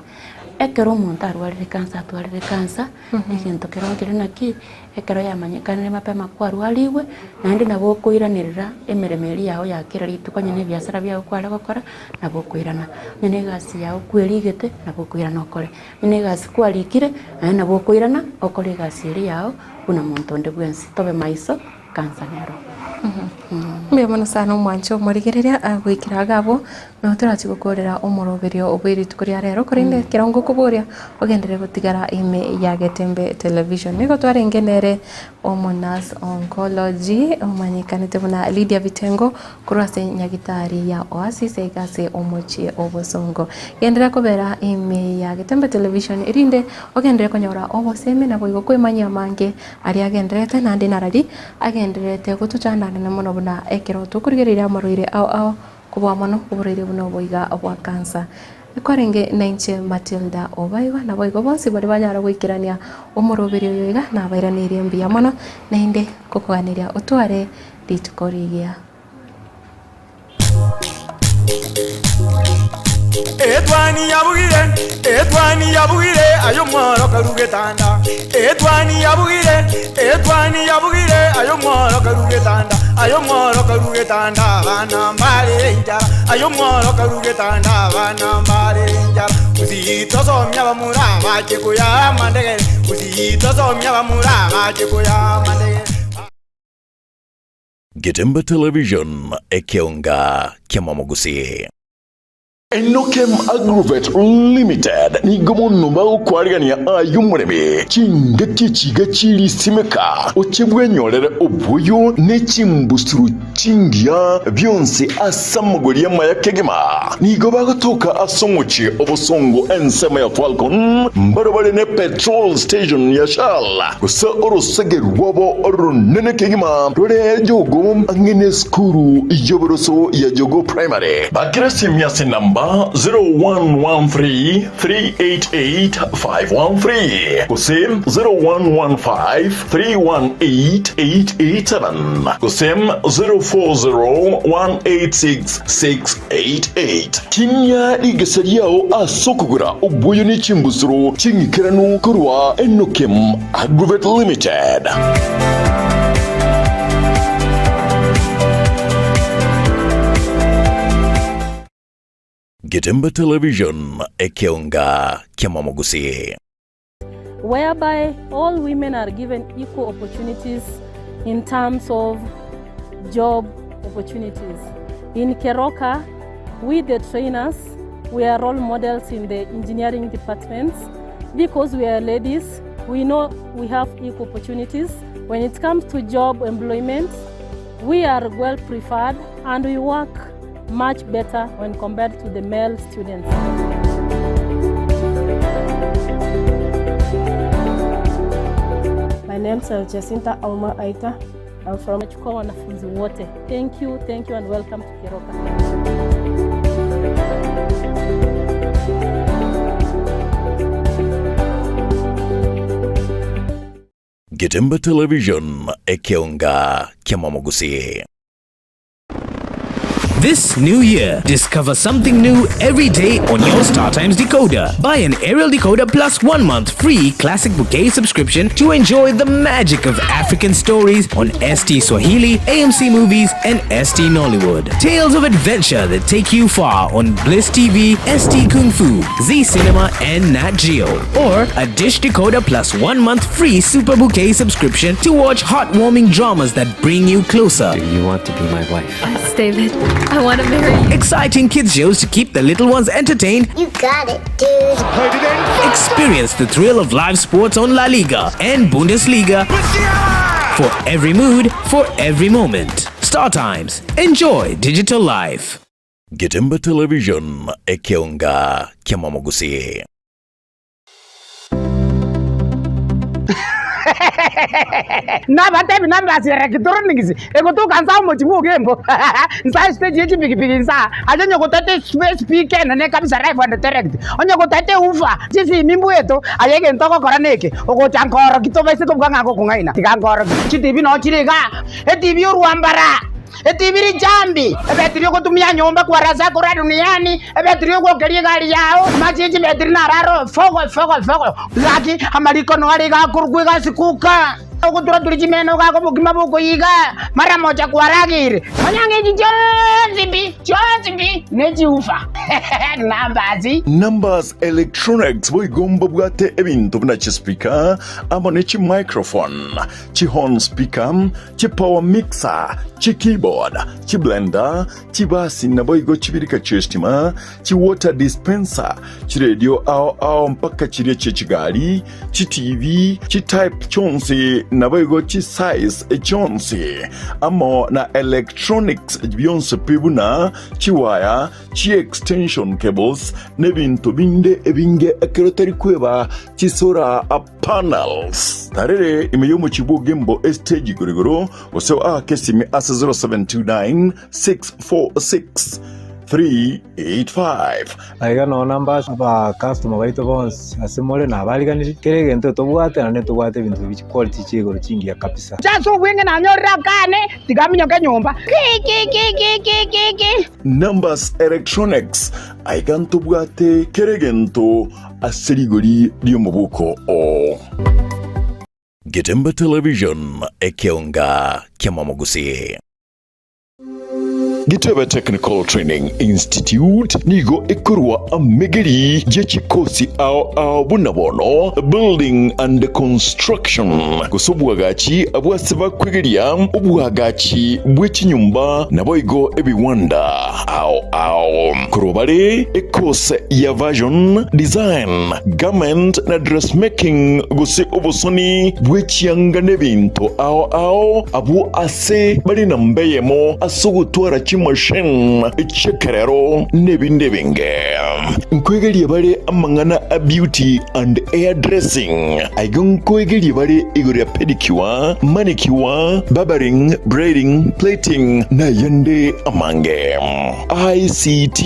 ekero umuntu arwalire kansa atwalire kansa ikintu kirongere naki ekero yamanyekanire mapema kwarwaliwe nandi nabo kuiranirira emeremeri yaho yakira ritukanye ne byasara byaho kwara gukora nabo kuirana nyene gasi yaho kwirigete nabo kuirana okore nyene gasi kwalikire nabo kuirana okore gasi iri yaho una muntu nde bwensi tobe maiso kansa nero mbemona sana umwancho murigereria gwikira gabo no turati gukorera umuroberio obwiri tukuri rero korinde kirongo kuboria ogendere gutigara ime ya Getembe television niko twarengenere Omonas Oncology omanyikanite buna Lydia Vitengo kurase nyagitari ya Oasis egase omochi obosongo gendera kubera ime ya Getembe television irinde ogendere konyora oboseme na boigo kwemanya mange ari agenderete nandi narari agenderete gutuchana na mono buna ekero tukurigereria amaroire ao kubwa mono kuburire buno boiga obwa kansa ikorenge nainche Matilda obaiwa na boigo bonsi bari banyara gwikirania umuroberio yoiga na bairanirie mbia mono nainde kukwaniria utware ditukorigia Etwani yabugire ayo mworo karugetanda. Etwani yabugire ayo mworo karugetanda. Ayo mworo karugetanda bana mbale njara. Ayo mworo karugetanda bana mbale njara. Uzito somya bamuraba chikuya mandege. Uzito somya bamuraba chikuya mandege. Getemba Television Ekeonga Kiamamogusi. Enokem Agrovet Limited ni gomono ba kwarigania ayumureme chingati chigachiri simeka ochebwenyolere obuyo ne chimbusuru chingia byonse asamugoriya maya kegema ni goba gotoka asongochi obosongo ensema ya Falcon mbarabare ne petrol station ya Shell gusa orosegeru wabo oronene kegema rore jogo angene skuru ijoboroso ya jogo primary bakirasi miase namba 0113-388-513 Kusem 0115-318-887 Kusem 040-186-688 Kinya igesariao asokugura ubuyo ni chimbusuru chingikiranu kurwa Enokem Agrovet Limited. Getemba Television Ekeonga Kiamamogusi. Whereby all women are given equal opportunities in terms of job opportunities. In Keroka, we the trainers, we are role models in the engineering departments because we are ladies. We know we have equal opportunities. When it comes to job employment, we are well preferred and we work much better when compared to the male students. My name is Jacinta Auma Aita. I'm from Chukua wanafunzi wote. Thank you and welcome to Keroka. Getemba Television Ekeonga Kiamamogusi. This new year, discover something new every day on your StarTimes decoder. Buy an aerial decoder plus 1 month free classic bouquet subscription to enjoy the magic of African stories on ST Swahili, AMC Movies, and ST Nollywood. Tales of adventure that take you far on Bliss TV, ST Kung Fu, Z Cinema, and Nat Geo. Or a dish decoder plus 1 month free super bouquet subscription to watch heartwarming dramas that bring you closer. Do you want to be my wife? Yes, David. I want to marry you. Exciting kids shows to keep the little ones entertained. You got it, dude. Experience the thrill of live sports on La Liga and Bundesliga. For every mood, for every moment. StarTimes. Enjoy digital life. Getemba Television Ekeonga Kiamamogusi. Nabatebi nambasire kitoronigizi ekotuka nsa mochibu gembo nsa stage yechi pikipiki nsa ajonyo kotate space pike nene kabisa live and direct onyo kotate ufa chifi mimbu eto ayege ntoko koraneke okochankoro kitobese kobwanga kokungaina tikankoro chitibi no chiriga etibi uruambara etibiri jambi ebetrio kutumia nyomba kwa raza kura duniani ebetrio kukeria gari yao majiji betri na raro fogo laki amaliko no ari ga kurgwiga sikuka okutura tulijimeno ga kubugima buko yiga mara moja kwa ragiri manyange jozibi neji ufa Numbers Electronics boigomba bwate ebintu bina chispika amone chi microphone chi horn speaker chi power mixer chi keyboard chi blender chi basi na boigo chibirika chestima chi water dispenser chi radio ao mpaka chirie chigari chi TV chi type chonsi na boigo chi size chonsi amo na electronics bionse pibuna chi wire chi extension cables nebintu binde ebinge akeroteri kweba chi solar panels tarere imeyomo chibugembo stage gorigoro oso kesimi asa 0729-646-385 aiga no numbers aba customer baito bons asimole na baliganiri kerege nto tobwate na tobwate bintu bichi quality chigoro chingia kabisa chaso wenge na nyora kane tigaminyo kenyomba Numbers Electronics aiganto bwate keregento aserigori lyomubuko o. Getemba Television ekionga kiamamugusi. Gitebe Technical Training Institute nigo ikurwa amegeri jechikosi ao bunabono building and construction kusubwagachi abwaseba kwegeria ubwagachi bw'ekinyumba naboigo ebiwanda ao kurobare ekose ya version design garment na dressmaking gusi obusoni bw'ekyanga n'ebintu ao abu ase bali na mbeyemo asugutwara machine chekerero nebinde binge nkwegerie bare amangana a beauty and hairdressing aigon kwegeri bare igore pedicure manicure barbering braiding plating na yande amange ICT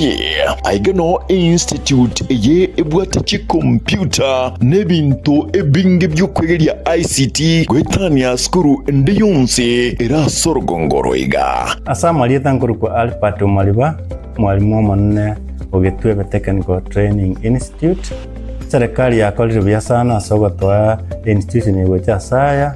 aigono institute ye ebwata computer nebinto ebinge byokwegeria ICT gwetania skuru ndiyonse era sorgongoro iga asamali tankuru kwa Albert Maliba mwalimu omonene ogitwebe Technical Training Institute serikali yakolire bya sana sogotwa institution igwe cha saya